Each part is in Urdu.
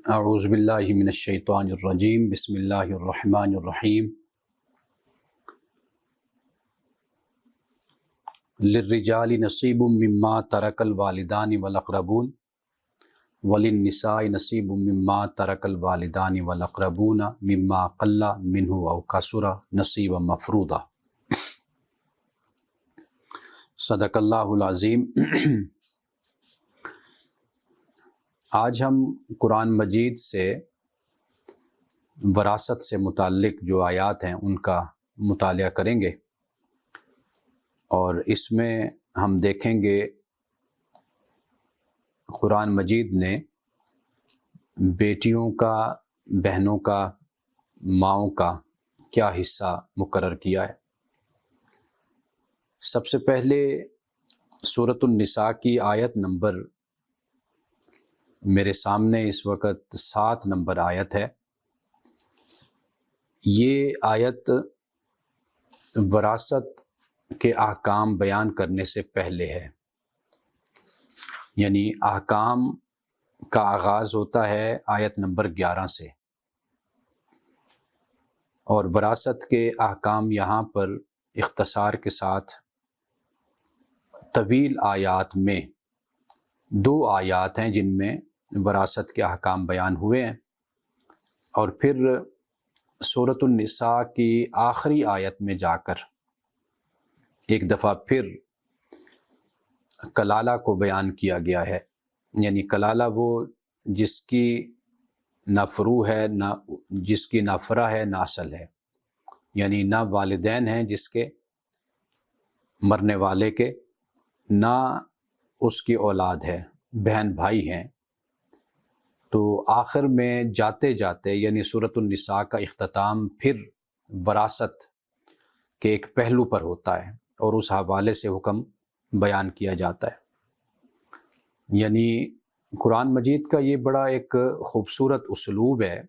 اعوذ باللہ من الشیطان الرجیم بسم اللہ الرحمن الرحیم للرجال نصیب مما ترک الوالدان والاقربون وللنساء نصیب مما ترک الوالدان والاقربون مما قل منہ او کثر نصیبا مفروضا۔ صدق اللہ العظیم۔ آج ہم قرآن مجید سے وراثت سے متعلق جو آیات ہیں ان کا مطالعہ کریں گے، اور اس میں ہم دیکھیں گے قرآن مجید نے بیٹیوں کا، بہنوں کا، ماؤں کا کیا حصہ مقرر کیا ہے۔ سب سے پہلے سورۃ النساء کی آیت نمبر میرے سامنے اس وقت 7 نمبر آیت ہے۔ یہ آیت وراثت کے احکام بیان کرنے سے پہلے ہے، یعنی احکام کا آغاز ہوتا ہے آیت نمبر 11 سے، اور وراثت کے احکام یہاں پر اختصار کے ساتھ طویل آیات میں 2 آیات ہیں جن میں وراثت کے احکام بیان ہوئے ہیں، اور پھر سورۃ النساء کی آخری آیت میں جا کر ایک دفعہ پھر کلالہ کو بیان کیا گیا ہے۔ یعنی کلالہ وہ جس کی نہ فروع ہے، نہ جس کی نہ فرع ہے، نہ اصل ہے، یعنی نہ والدین ہیں جس کے مرنے والے کے، نہ اس کی اولاد ہے، بہن بھائی ہیں۔ تو آخر میں جاتے جاتے یعنی سورۃ النساء کا اختتام پھر وراثت کے ایک پہلو پر ہوتا ہے، اور اس حوالے سے حکم بیان کیا جاتا ہے۔ یعنی قرآن مجید کا یہ بڑا ایک خوبصورت اسلوب ہے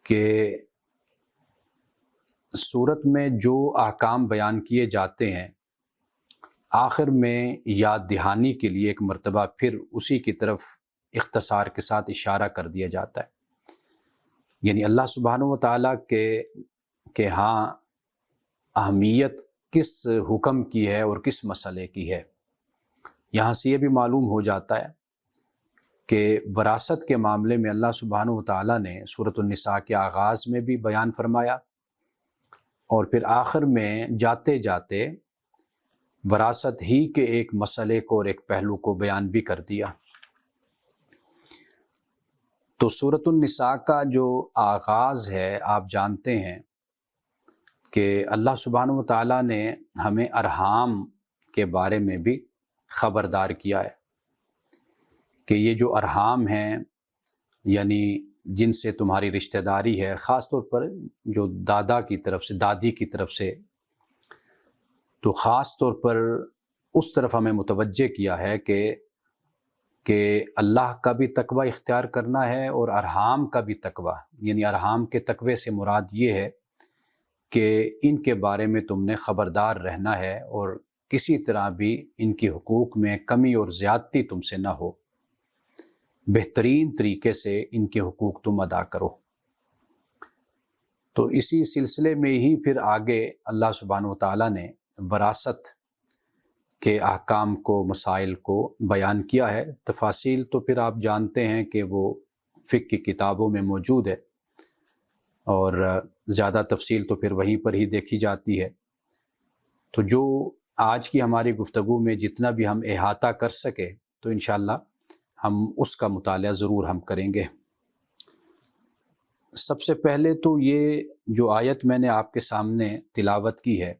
کہ سورت میں جو احکام بیان کیے جاتے ہیں، آخر میں یاد دہانی کے لیے ایک مرتبہ پھر اسی کی طرف اختصار کے ساتھ اشارہ کر دیا جاتا ہے۔ یعنی اللہ سبحانہ و تعالیٰ کے ہاں اہمیت کس حکم کی ہے اور کس مسئلے کی ہے، یہاں سے یہ بھی معلوم ہو جاتا ہے کہ وراثت کے معاملے میں اللہ سبحانہ و تعالیٰ نے سورۃ النساء کے آغاز میں بھی بیان فرمایا، اور پھر آخر میں جاتے جاتے وراثت ہی کے ایک مسئلے کو اور ایک پہلو کو بیان بھی کر دیا۔ تو سورۃ النساء کا جو آغاز ہے، آپ جانتے ہیں کہ اللہ سبحانہ و تعالیٰ نے ہمیں ارحام کے بارے میں بھی خبردار کیا ہے کہ یہ جو ارحام ہیں، یعنی جن سے تمہاری رشتہ داری ہے، خاص طور پر جو دادا کی طرف سے، دادی کی طرف سے، تو خاص طور پر اس طرف ہمیں متوجہ کیا ہے کہ اللہ کا بھی تقوی اختیار کرنا ہے اور ارحام کا بھی تقوی۔ یعنی ارحام کے تقوی سے مراد یہ ہے کہ ان کے بارے میں تم نے خبردار رہنا ہے، اور کسی طرح بھی ان کی حقوق میں کمی اور زیادتی تم سے نہ ہو، بہترین طریقے سے ان کے حقوق تم ادا کرو۔ تو اسی سلسلے میں ہی پھر آگے اللہ سبحانہ و تعالیٰ نے وراثت کے احکام کو، مسائل کو بیان کیا ہے۔ تفاصیل تو پھر آپ جانتے ہیں کہ وہ فقہ کی کتابوں میں موجود ہے، اور زیادہ تفصیل تو پھر وہیں پر ہی دیکھی جاتی ہے۔ تو جو آج کی ہماری گفتگو میں جتنا بھی ہم احاطہ کر سکے تو انشاءاللہ ہم اس کا مطالعہ ضرور ہم کریں گے۔ سب سے پہلے تو یہ جو آیت میں نے آپ کے سامنے تلاوت کی ہے،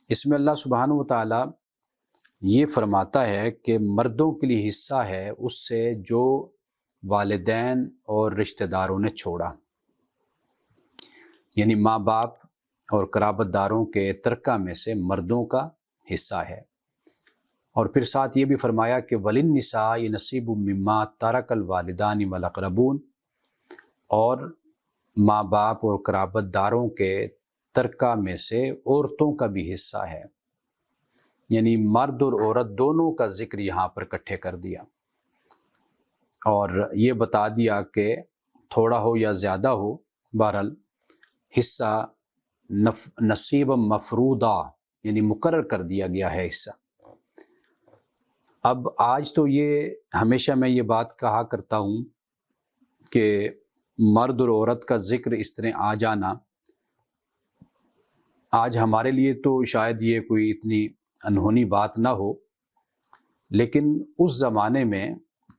اس میں اللہ سبحانہ و تعالیٰ یہ فرماتا ہے کہ مردوں کے لیے حصہ ہے اس سے جو والدین اور رشتہ داروں نے چھوڑا، یعنی ماں باپ اور قرابت داروں کے ترکہ میں سے مردوں کا حصہ ہے۔ اور پھر ساتھ یہ بھی فرمایا کہ وَلِلنِّسَاءِ نَصِیبٌ مِّمَّا تَرَکَ الْوَالِدَانِ وَالْأَقْرَبُونَ، اور ماں باپ اور قرابت داروں کے ترکہ میں سے عورتوں کا بھی حصہ ہے۔ یعنی مرد اور عورت دونوں کا ذکر یہاں پر اکٹھے کر دیا۔ اور یہ بتا دیا کہ تھوڑا ہو یا زیادہ ہو، بہرحال حصہ نصیب مفروضہ یعنی مقرر کر دیا گیا ہے حصہ۔ اب آج تو یہ ہمیشہ میں یہ بات کہا کرتا ہوں کہ مرد اور عورت کا ذکر اس طرح آ جانا آج ہمارے لیے تو شاید یہ کوئی اتنی انہونی بات نہ ہو، لیکن اس زمانے میں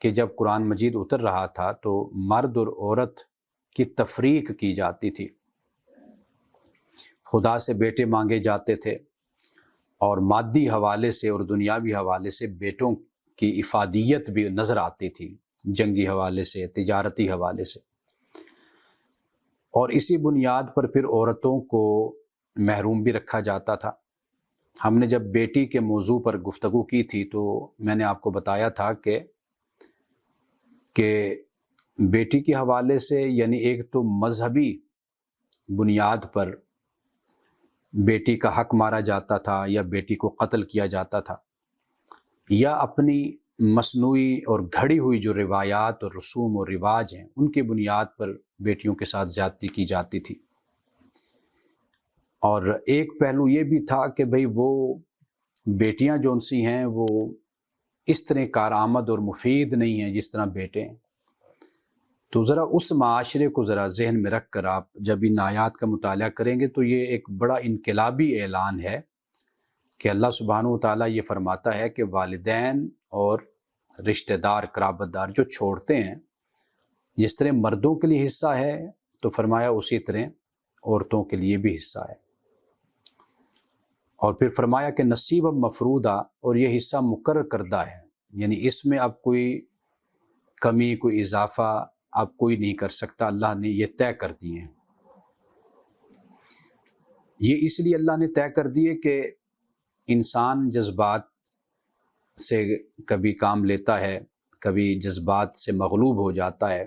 کہ جب قرآن مجید اتر رہا تھا تو مرد اور عورت کی تفریق کی جاتی تھی، خدا سے بیٹے مانگے جاتے تھے، اور مادی حوالے سے اور دنیاوی حوالے سے بیٹوں کی افادیت بھی نظر آتی تھی، جنگی حوالے سے، تجارتی حوالے سے، اور اسی بنیاد پر پھر عورتوں کو محروم بھی رکھا جاتا تھا۔ ہم نے جب بیٹی کے موضوع پر گفتگو کی تھی تو میں نے آپ کو بتایا تھا کہ بیٹی کے حوالے سے یعنی ایک تو مذہبی بنیاد پر بیٹی کا حق مارا جاتا تھا یا بیٹی کو قتل کیا جاتا تھا، یا اپنی مصنوعی اور گھڑی ہوئی جو روایات اور رسوم اور رواج ہیں ان کی بنیاد پر بیٹیوں کے ساتھ زیادتی کی جاتی تھی۔ اور ایک پہلو یہ بھی تھا کہ بھئی وہ بیٹیاں جون سی ہیں وہ اس طرح کارآمد اور مفید نہیں ہیں جس طرح بیٹے ہیں۔ تو ذرا اس معاشرے کو ذرا ذہن میں رکھ کر آپ جب ان آیات کا مطالعہ کریں گے تو یہ ایک بڑا انقلابی اعلان ہے کہ اللہ سبحانہ و تعالیٰ یہ فرماتا ہے کہ والدین اور رشتہ دار قرابت دار جو چھوڑتے ہیں، جس طرح مردوں کے لیے حصہ ہے تو فرمایا اسی طرح عورتوں کے لیے بھی حصہ ہے، اور پھر فرمایا کہ نصیب مفروضہ، اور یہ حصہ مقرر کردہ ہے، یعنی اس میں اب کوئی کمی کوئی اضافہ اب کوئی نہیں کر سکتا، اللہ نے یہ طے کر دیے ہیں۔ یہ اس لیے اللہ نے طے کر دیے کہ انسان جذبات سے کبھی کام لیتا ہے، کبھی جذبات سے مغلوب ہو جاتا ہے،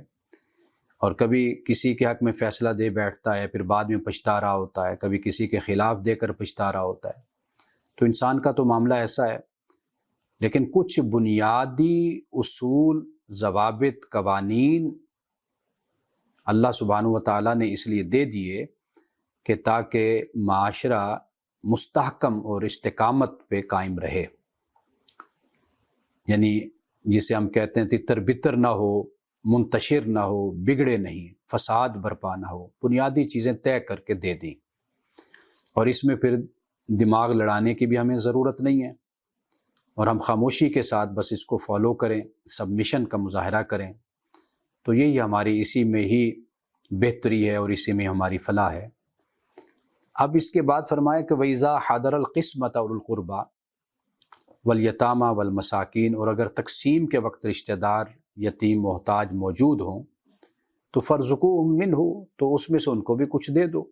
اور کبھی کسی کے حق میں فیصلہ دے بیٹھتا ہے، پھر بعد میں پچھتا رہا ہوتا ہے، کبھی کسی کے خلاف دے کر پچھتا رہا ہوتا ہے۔ تو انسان کا تو معاملہ ایسا ہے، لیکن کچھ بنیادی اصول، ضوابط، قوانین اللہ سبحانہ و تعالیٰ نے اس لیے دے دیے کہ تاکہ معاشرہ مستحکم اور استقامت پہ قائم رہے، یعنی جسے ہم کہتے ہیں تتر بتر نہ ہو، منتشر نہ ہو، بگڑے نہیں، فساد برپا نہ ہو، بنیادی چیزیں طے کر کے دے دیں، اور اس میں پھر دماغ لڑانے کی بھی ہمیں ضرورت نہیں ہے، اور ہم خاموشی کے ساتھ بس اس کو فالو کریں، سبمیشن کا مظاہرہ کریں، تو یہی ہماری اسی میں ہی بہتری ہے اور اسی میں ہماری فلاح ہے۔ اب اس کے بعد فرمایا کہ وَإِذَا حَضَرَ الْقِسْمَةَ أُولُو الْقُرْبَى وَالْيَتَامَى وَالْمَسَاكِينَ، اور اگر تقسیم کے وقت رشتہ دار، یتیم، محتاج موجود ہوں تو فَارْزُقُوهُم مِّنْهُ، تو اس میں سے ان کو بھی کچھ دے دو،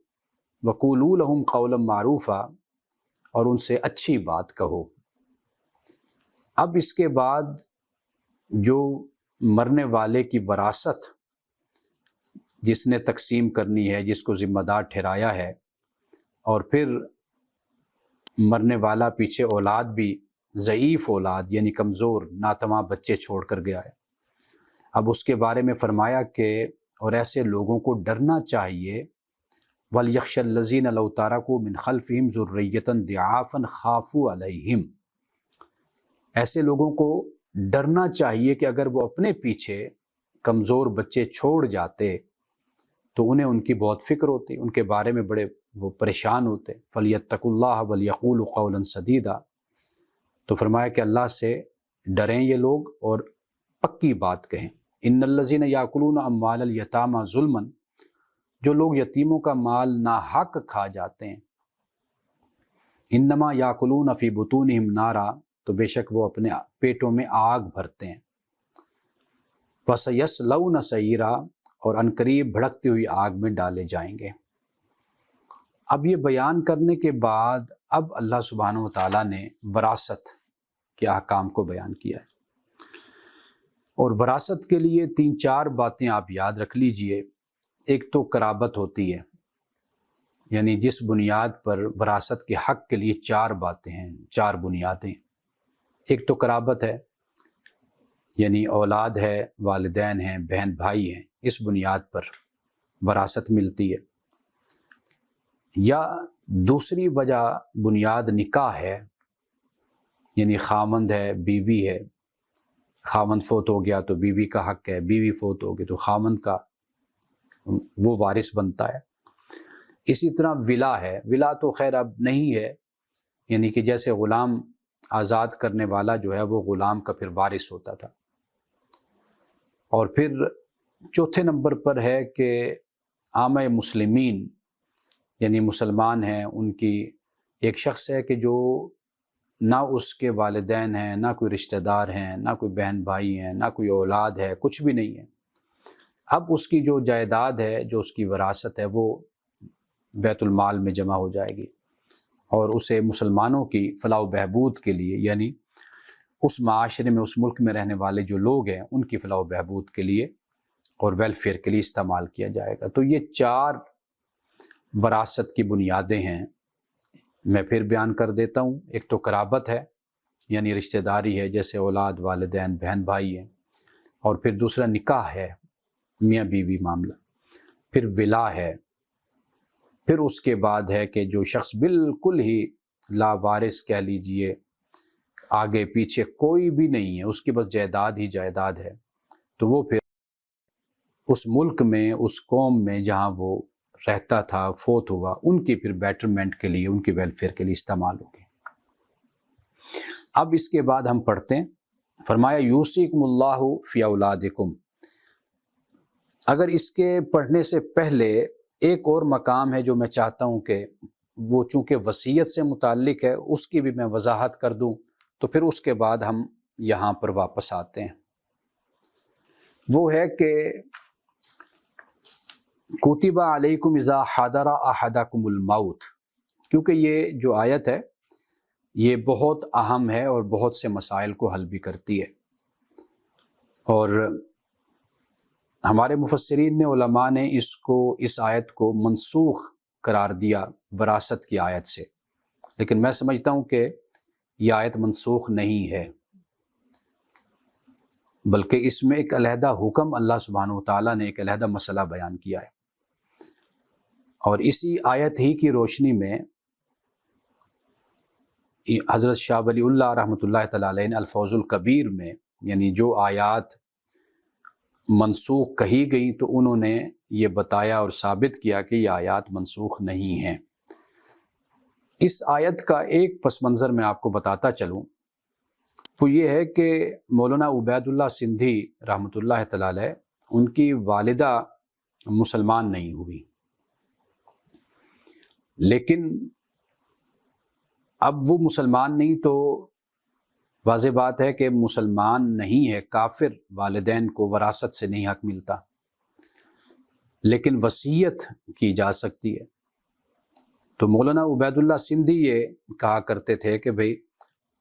وَقُولُوا لَهُمْ قَوْلًا مَّعْرُوفًا، اور ان سے اچھی بات کہو۔ اب اس کے بعد جو مرنے والے کی وراثت جس نے تقسیم کرنی ہے، جس کو ذمہ دار ٹھہرایا ہے، اور پھر مرنے والا پیچھے اولاد بھی ضعیف اولاد یعنی کمزور ناتواں بچے چھوڑ کر گیا ہے، اب اس کے بارے میں فرمایا کہ اور ایسے لوگوں کو ڈرنا چاہیے، وَلْيَخْشَ الَّذِينَ لَوْ تَرَكُوا مِنْ خَلْفِهِمْ ذُرِّيَّةً ضِعَافًا خَافُوا عَلَيْهِمْ، ایسے لوگوں کو ڈرنا چاہیے کہ اگر وہ اپنے پیچھے کمزور بچے چھوڑ جاتے تو انہیں ان کی بہت فکر ہوتی، ان کے بارے میں بڑے وہ پریشان ہوتے۔ فَلْيَتَّقُوا اللَّهَ وَلْيَقُولُوا قَوْلًا سَدِيدًا، تو فرمایا کہ اللہ سے ڈریں یہ لوگ اور پکی بات کہیں۔ إِنَّ الَّذِينَ يَأْكُلُونَ أَمْوَالَ الْيَتَامَى ظُلْمًا، جو لوگ یتیموں کا مال ناحق کھا جاتے ہیں، إِنَّمَا يَأْكُلُونَ فِي بُطُونِهِمْ نَارًا، تو بے شک وہ اپنے پیٹوں میں آگ بھرتے ہیں، وَسَيَصْلَوْنَ سَعِيرًا، اور عنقریب بھڑکتی ہوئی آگ میں ڈالے جائیں گے۔ اب یہ بیان کرنے کے بعد اب اللہ سبحانہ و تعالیٰ نے وراثت کے احکام کو بیان کیا ہے، اور وراثت کے لیے 3-4 باتیں آپ یاد رکھ لیجئے۔ ایک تو قرابت ہوتی ہے، یعنی جس بنیاد پر وراثت کے حق کے لیے 4 باتیں ہیں، 4 بنیادیں۔ ایک تو قرابت ہے، یعنی اولاد ہے، والدین ہیں، بہن بھائی ہیں، اس بنیاد پر وراثت ملتی ہے، یا دوسری وجہ بنیاد نکاح ہے، یعنی خاوند ہے، بیوی ہے، خاوند فوت ہو گیا تو بیوی کا حق ہے، بیوی فوت ہو گئی تو خاوند کا وہ وارث بنتا ہے۔ اسی طرح ولا ہے، ولا تو خیر اب نہیں ہے، یعنی کہ جیسے غلام آزاد کرنے والا جو ہے وہ غلام کا پھر وارث ہوتا تھا۔ اور پھر چوتھے نمبر پر ہے کہ عامہ مسلمین، یعنی مسلمان ہیں، ان کی ایک شخص ہے کہ جو نہ اس کے والدین ہیں، نہ کوئی رشتہ دار ہیں، نہ کوئی بہن بھائی ہیں، نہ کوئی اولاد ہے، کچھ بھی نہیں ہے۔ اب اس کی جو جائیداد ہے، جو اس کی وراثت ہے، وہ بیت المال میں جمع ہو جائے گی، اور اسے مسلمانوں کی فلاح و بہبود کے لیے، یعنی اس معاشرے میں، اس ملک میں رہنے والے جو لوگ ہیں ان کی فلاح و بہبود کے لیے اور ویلفیئر کے لیے استعمال کیا جائے گا۔ تو یہ 4 وراثت کی بنیادیں ہیں، میں پھر بیان کر دیتا ہوں۔ ایک تو قرابت ہے، یعنی رشتہ داری ہے، جیسے اولاد، والدین، بہن بھائی ہیں، اور پھر دوسرا نکاح ہے، میاں بیوی معاملہ، پھر ولا ہے، پھر اس کے بعد ہے کہ جو شخص بالکل ہی لاوارث کہہ لیجئے، آگے پیچھے کوئی بھی نہیں ہے، اس کی بس جائیداد ہی جائیداد ہے، تو وہ پھر اس ملک میں، اس قوم میں جہاں وہ رہتا تھا، فوت ہوا، ان کی پھر بیٹرمنٹ کے لیے، ان کی ویلفیئر کے لیے استعمال ہوگی۔ اب اس کے بعد ہم پڑھتے ہیں، فرمایا یوصیکم اللہ فی اولادکم۔ اگر اس کے پڑھنے سے پہلے ایک اور مقام ہے جو میں چاہتا ہوں کہ وہ چونکہ وصیت سے متعلق ہے، اس کی بھی میں وضاحت کر دوں، تو پھر اس کے بعد ہم یہاں پر واپس آتے ہیں۔ وہ ہے کہ کتب علیکم اذا حضر احدکم الموت، کیونکہ یہ جو آیت ہے یہ بہت اہم ہے اور بہت سے مسائل کو حل بھی کرتی ہے، اور ہمارے مفسرین نے، علماء نے اس آیت کو منسوخ قرار دیا وراثت کی آیت سے، لیکن میں سمجھتا ہوں کہ یہ آیت منسوخ نہیں ہے، بلکہ اس میں ایک علیحدہ حکم اللہ سبحانہ وتعالیٰ نے ایک علیحدہ مسئلہ بیان کیا ہے، اور اسی آیت ہی کی روشنی میں حضرت شاہ ولی اللہ رحمۃ اللہ تعالیٰ علیہ نے الفوز الکبیر میں، یعنی جو آیات منسوخ کہی گئی تو انہوں نے یہ بتایا اور ثابت کیا کہ یہ آیات منسوخ نہیں ہیں۔ اس آیت کا ایک پس منظر میں آپ کو بتاتا چلوں، وہ یہ ہے کہ مولانا عبید اللہ سندھی رحمۃ اللہ تعالیٰ علیہ، ان کی والدہ مسلمان نہیں ہوئی، لیکن اب وہ مسلمان نہیں تو واضح بات ہے کہ مسلمان نہیں ہے، کافر والدین کو وراثت سے نہیں حق ملتا، لیکن وصیت کی جا سکتی ہے۔ تو مولانا عبید اللہ سندھی یہ کہا کرتے تھے کہ بھئی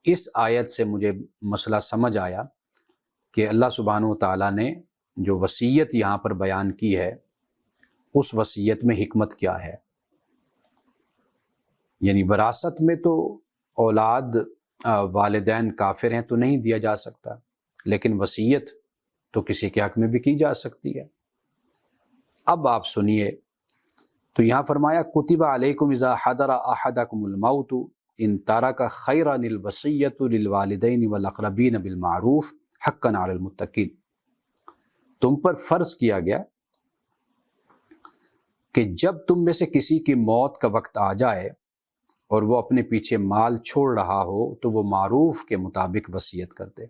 اس آیت سے مجھے مسئلہ سمجھ آیا کہ اللہ سبحانہ وتعالیٰ نے جو وصیت یہاں پر بیان کی ہے، اس وصیت میں حکمت کیا ہے۔ یعنی وراثت میں تو اولاد، والدین کافر ہیں تو نہیں دیا جا سکتا، لیکن وصیت تو کسی کے حق میں بھی کی جا سکتی ہے۔ اب آپ سنیے، تو یہاں فرمایا کتب علیکم اذا حضر احدکم الموت ان ترک خیرا الوصیۃ للوالدین والاقربین بالمعروف حقا علی المتقین، تم پر فرض کیا گیا کہ جب تم میں سے کسی کی موت کا وقت آ جائے اور وہ اپنے پیچھے مال چھوڑ رہا ہو تو وہ معروف کے مطابق وصیت کر دے،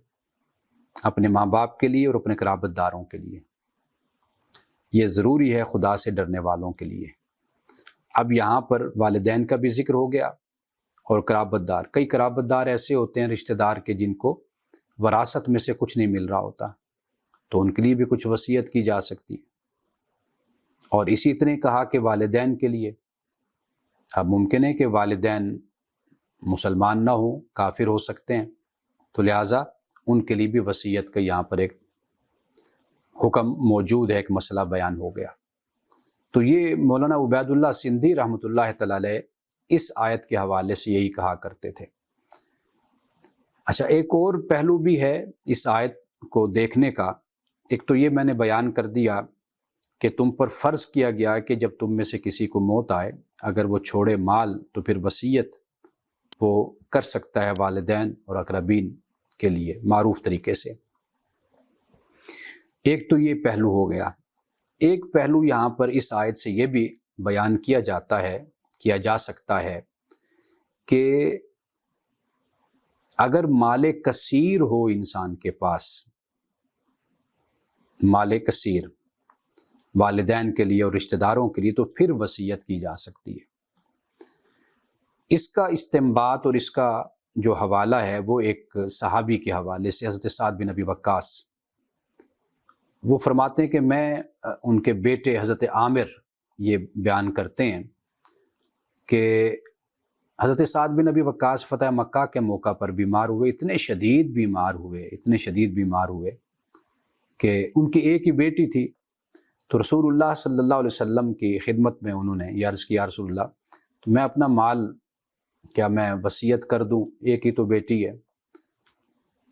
اپنے ماں باپ کے لیے اور اپنے قرابت داروں کے لیے۔ یہ ضروری ہے خدا سے ڈرنے والوں کے لیے۔ اب یہاں پر والدین کا بھی ذکر ہو گیا اور قرابت دار۔ کئی قرابت دار ایسے ہوتے ہیں رشتہ دار کے جن کو وراثت میں سے کچھ نہیں مل رہا ہوتا، تو ان کے لیے بھی کچھ وصیت کی جا سکتی ہے۔ اور اسی طرح کہا کہ والدین کے لیے، اب ممکن ہے کہ والدین مسلمان نہ ہوں، کافر ہو سکتے ہیں، تو لہٰذا ان کے لیے بھی وصیت کا یہاں پر ایک حکم موجود ہے، ایک مسئلہ بیان ہو گیا۔ تو یہ مولانا عبید اللہ سندھی رحمۃ اللہ تعالیٰ علیہ اس آیت کے حوالے سے یہی کہا کرتے تھے۔ اچھا، ایک اور پہلو بھی ہے اس آیت کو دیکھنے کا، ایک تو یہ میں نے بیان کر دیا کہ تم پر فرض کیا گیا کہ جب تم میں سے کسی کو موت آئے، اگر وہ چھوڑے مال تو پھر وصیت وہ کر سکتا ہے والدین اور اقربین کے لیے معروف طریقے سے۔ ایک تو یہ پہلو ہو گیا۔ ایک پہلو یہاں پر اس آیت سے یہ بھی بیان کیا جا سکتا ہے کہ اگر مال کثیر ہو انسان کے پاس، مال کثیر والدین کے لیے اور رشتہ داروں کے لیے، تو پھر وصیت کی جا سکتی ہے۔ اس کا استنباط اور اس کا جو حوالہ ہے وہ ایک صحابی کے حوالے سے، حضرت سعد بن ابی وقاص، وہ فرماتے ہیں کہ میں ان کے بیٹے حضرت عامر یہ بیان کرتے ہیں کہ حضرت سعد بن ابی وقاص فتح مکہ کے موقع پر بیمار ہوئے، اتنے شدید بیمار ہوئے کہ ان کی ایک ہی بیٹی تھی۔ تو رسول اللہ صلی اللہ علیہ وسلم کی خدمت میں انہوں نے یہ عرض کیا، رسول اللہ تو میں اپنا مال کیا میں وصیت کر دوں، ایک ہی تو بیٹی ہے۔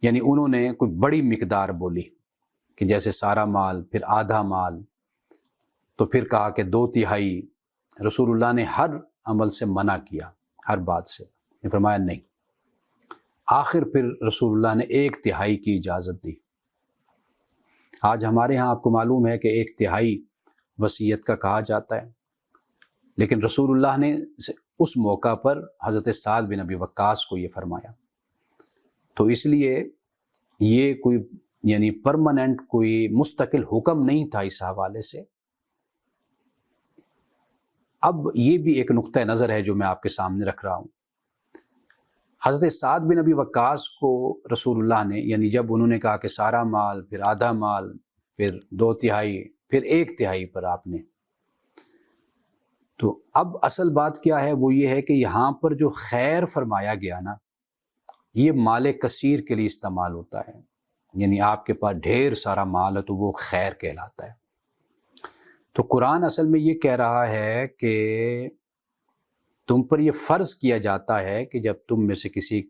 یعنی انہوں نے کوئی بڑی مقدار بولی کہ جیسے سارا مال، پھر آدھا مال، تو پھر کہا کہ 2/3۔ رسول اللہ نے ہر عمل سے منع کیا، ہر بات سے، نے فرمایا نہیں۔ آخر پھر رسول اللہ نے 1/3 کی اجازت دی۔ آج ہمارے ہاں آپ کو معلوم ہے کہ 1/3 وصیت کا کہا جاتا ہے، لیکن رسول اللہ نے اس موقع پر حضرت سعد بن ابی وقاص کو یہ فرمایا۔ تو اس لیے یہ کوئی یعنی پرماننٹ کوئی مستقل حکم نہیں تھا اس حوالے سے۔ اب یہ بھی ایک نقطہ نظر ہے جو میں آپ کے سامنے رکھ رہا ہوں۔ حضرت سعد بن ابی وقاص کو رسول اللہ نے یعنی جب انہوں نے کہا کہ سارا مال، پھر آدھا مال، پھر 2/3، پھر 1/3 پر آپ نے، تو اب اصل بات کیا ہے وہ یہ ہے کہ یہاں پر جو خیر فرمایا گیا نا، یہ مال کثیر کے لیے استعمال ہوتا ہے، یعنی آپ کے پاس ڈھیر سارا مال ہے تو وہ خیر کہلاتا ہے۔ تو قرآن اصل میں یہ کہہ رہا ہے کہ تم پر یہ فرض کیا جاتا ہے کہ جب تم میں سے کسی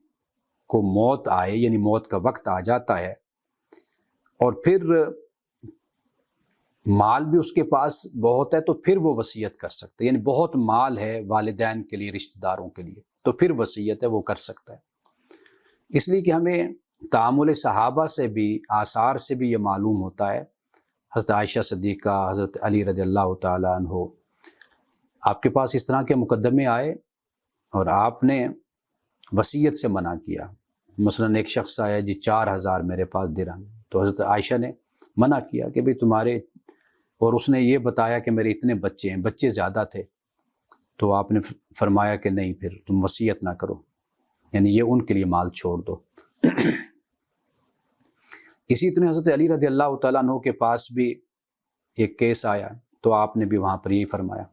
کو موت آئے، یعنی موت کا وقت آ جاتا ہے، اور پھر مال بھی اس کے پاس بہت ہے، تو پھر وہ وصیت کر سکتا ہے، یعنی بہت مال ہے والدین کے لیے، رشتہ داروں کے لیے، تو پھر وصیت ہے وہ کر سکتا ہے۔ اس لیے کہ ہمیں تعامل صحابہ سے بھی، آثار سے بھی یہ معلوم ہوتا ہے۔ حضرت عائشہ صدیقہ، حضرت علی رضی اللہ تعالیٰ عنہ، آپ کے پاس اس طرح کے مقدمے آئے اور آپ نے وصیت سے منع کیا۔ مثلا ایک شخص آیا، جی 4000 میرے پاس درہم، تو حضرت عائشہ نے منع کیا کہ بھئی تمہارے، اور اس نے یہ بتایا کہ میرے اتنے بچے ہیں، بچے زیادہ تھے، تو آپ نے فرمایا کہ نہیں، پھر تم وصیت نہ کرو، یعنی یہ ان کے لیے مال چھوڑ دو۔ اسی طرح حضرت علی رضی اللہ تعالیٰ عنہ کے پاس بھی ایک کیس آیا، تو آپ نے بھی وہاں پر یہی فرمایا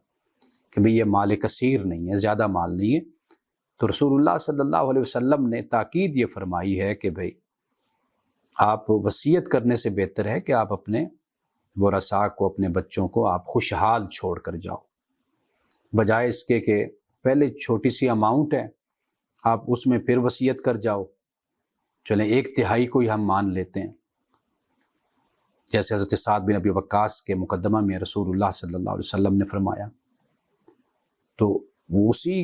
کہ بھئی یہ مال کثیر نہیں ہے، زیادہ مال نہیں ہے۔ تو رسول اللہ صلی اللہ علیہ وسلم نے تاکید یہ فرمائی ہے کہ بھئی آپ وصیت کرنے سے بہتر ہے کہ آپ اپنے ورثاء کو، اپنے بچوں کو آپ خوشحال چھوڑ کر جاؤ، بجائے اس کے کہ پہلے چھوٹی سی اماؤنٹ ہے، آپ اس میں پھر وصیت کر جاؤ۔ چلیں 1/3 کو ہی ہم مان لیتے ہیں، جیسے حضرت سعد بن ابی وقاص کے مقدمہ میں رسول اللہ صلی اللہ علیہ وسلم نے فرمایا۔ تو اسی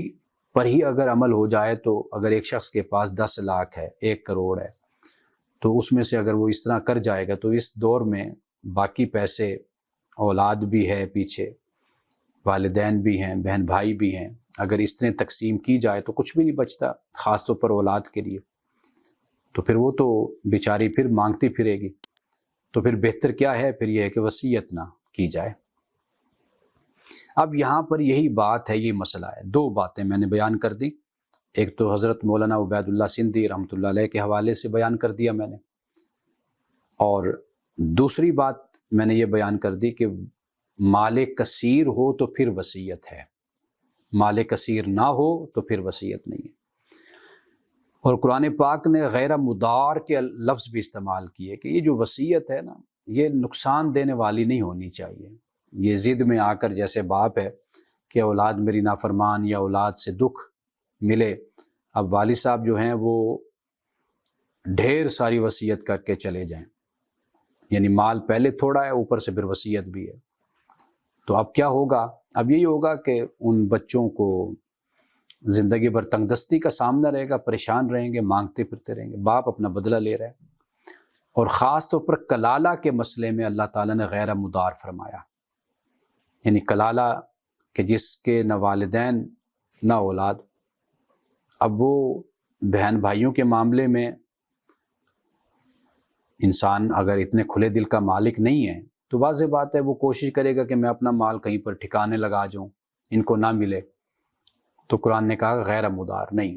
پر ہی اگر عمل ہو جائے، تو اگر ایک شخص کے پاس 10 لاکھ ہے، 1 کروڑ ہے، تو اس میں سے اگر وہ اس طرح کر جائے گا، تو اس دور میں باقی پیسے، اولاد بھی ہے پیچھے، والدین بھی ہیں، بہن بھائی بھی ہیں، اگر اس طرح تقسیم کی جائے تو کچھ بھی نہیں بچتا، خاص طور پر اولاد کے لیے۔ تو پھر وہ تو بیچاری پھر مانگتی پھرے گی، تو پھر بہتر کیا ہے، پھر یہ ہے کہ وصیت نہ کی جائے۔ اب یہاں پر یہی بات ہے، یہ مسئلہ ہے۔ 2 باتیں میں نے بیان کر دی، ایک تو حضرت مولانا عبید اللہ سندھی رحمۃ اللہ علیہ کے حوالے سے بیان کر دیا میں نے، اور دوسری بات میں نے یہ بیان کر دی کہ مال کثیر ہو تو پھر وصیت ہے، مال کثیر نہ ہو تو پھر وصیت نہیں ہے۔ اور قرآن پاک نے غیر مدار کے لفظ بھی استعمال کیے کہ یہ جو وصیت ہے نا، یہ نقصان دینے والی نہیں ہونی چاہیے۔ یہ ضد میں آ کر، جیسے باپ ہے کہ اولاد میری نافرمان، یا اولاد سے دکھ ملے، اب والد صاحب جو ہیں وہ ڈھیر ساری وصیت کر کے چلے جائیں، یعنی مال پہلے تھوڑا ہے، اوپر سے پھر وصیت بھی ہے۔ تو اب کیا ہوگا؟ اب یہی ہوگا کہ ان بچوں کو زندگی بھر تنگ دستی کا سامنا رہے گا، پریشان رہیں گے، مانگتے پھرتے رہیں گے، باپ اپنا بدلہ لے رہا ہے۔ اور خاص طور پر کلالہ کے مسئلے میں اللہ تعالیٰ نے غیر مدار فرمایا، یعنی کلالہ کہ جس کے نہ والدین نہ اولاد۔ اب وہ بہن بھائیوں کے معاملے میں انسان اگر اتنے کھلے دل کا مالک نہیں ہے تو واضح بات ہے وہ کوشش کرے گا کہ میں اپنا مال کہیں پر ٹھکانے لگا جاؤں، ان کو نہ ملے۔ تو قرآن نے کہا غیر مدار نہیں،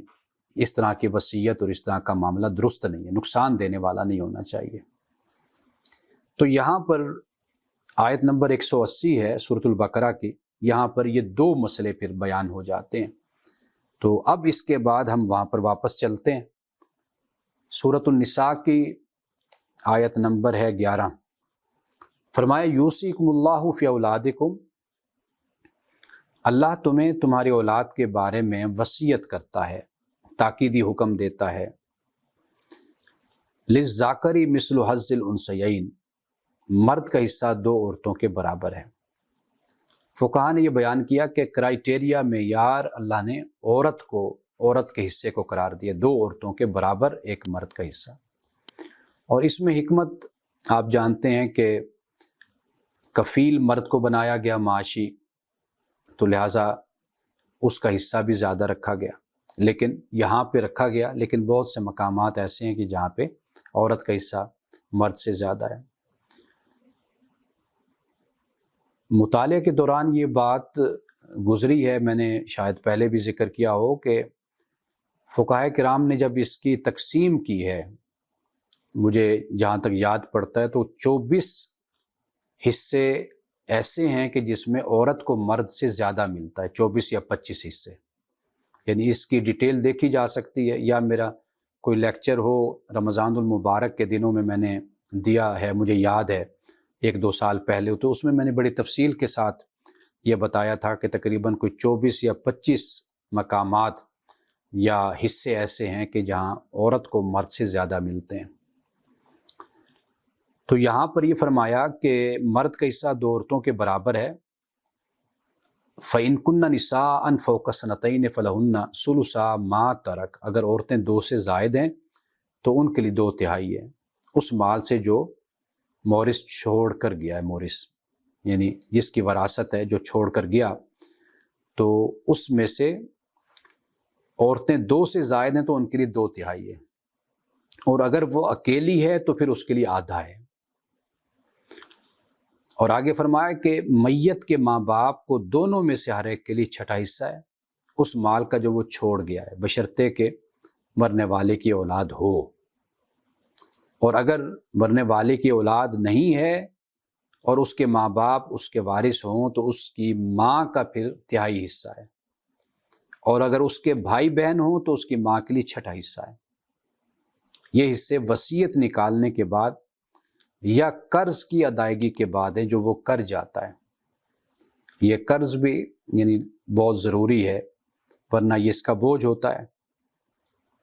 اس طرح کی وصیت اور اس طرح کا معاملہ درست نہیں ہے، نقصان دینے والا نہیں ہونا چاہیے۔ تو یہاں پر آیت نمبر 180 ہے سورۃ البقرہ کی، یہاں پر یہ دو مسئلے پھر بیان ہو جاتے ہیں۔ تو اب اس کے بعد ہم وہاں پر واپس چلتے ہیں۔ سورۃ النساء کی آیت نمبر ہے 11، فرمایا یوصیکم اللہ فی اولادکم، اللہ تمہیں تمہاری اولاد کے بارے میں وصیت کرتا ہے، تاکیدی حکم دیتا ہے۔ للذکر مثل حظ الانثیین، مرد کا حصہ دو عورتوں کے برابر ہے۔ فقہا نے یہ بیان کیا کہ کرائیٹیریا معیار اللہ نے عورت کے حصے کو قرار دیا، دو عورتوں کے برابر ایک مرد کا حصہ۔ اور اس میں حکمت آپ جانتے ہیں کہ کفیل مرد کو بنایا گیا معاشی، تو لہٰذا اس کا حصہ بھی زیادہ رکھا گیا، لیکن یہاں پہ رکھا گیا، لیکن بہت سے مقامات ایسے ہیں کہ جہاں پہ عورت کا حصہ مرد سے زیادہ ہے۔ مطالعے کے دوران یہ بات گزری ہے، میں نے شاید پہلے بھی ذکر کیا ہو کہ فقہاء کرام نے جب اس کی تقسیم کی ہے، مجھے جہاں تک یاد پڑتا ہے تو 24 حصے ایسے ہیں کہ جس میں عورت کو مرد سے زیادہ ملتا ہے، 24 یا 25 حصے۔ یعنی اس کی ڈیٹیل دیکھی جا سکتی ہے، یا میرا کوئی لیکچر ہو رمضان المبارک کے دنوں میں نے دیا ہے، مجھے یاد ہے 1-2 سال پہلے، تو اس میں نے بڑی تفصیل کے ساتھ یہ بتایا تھا کہ تقریباً کوئی 24 یا 25 مقامات یا حصے ایسے ہیں کہ جہاں عورت کو مرد سے زیادہ ملتے ہیں۔ تو یہاں پر یہ فرمایا کہ مرد کا حصہ دو عورتوں کے برابر ہے۔ فَإِن كُنَّ نِسَاءً فَوْقَ سَنَتَيْنِ فَلَهُنَّ ثُلُثَا مَا تَرَكَ، اگر عورتیں 2 سے زائد ہیں تو ان کے لیے 2/3 ہے اس مال سے جو مورث چھوڑ کر گیا ہے۔ مورث یعنی جس کی وراثت ہے، جو چھوڑ کر گیا، تو اس میں سے عورتیں 2 سے زائد ہیں تو ان کے لیے 2/3 ہے، اور اگر وہ اکیلی ہے تو پھر اس کے لیے آدھا ہے۔ اور آگے فرمایا کہ میت کے ماں باپ کو دونوں میں سے ہر ایک کے لیے 1/6 حصہ ہے اس مال کا جو وہ چھوڑ گیا ہے، بشرطے کہ مرنے والے کی اولاد ہو۔ اور اگر مرنے والے کی اولاد نہیں ہے اور اس کے ماں باپ اس کے وارث ہوں تو اس کی ماں کا پھر 1/3 حصہ ہے، اور اگر اس کے بھائی بہن ہوں تو اس کی ماں کے لیے 1/6 حصہ ہے۔ یہ حصے وصیت نکالنے کے بعد یا قرض کی ادائیگی کے بعد ہے جو وہ کر جاتا ہے۔ یہ قرض بھی یعنی بہت ضروری ہے، ورنہ یہ اس کا بوجھ ہوتا ہے۔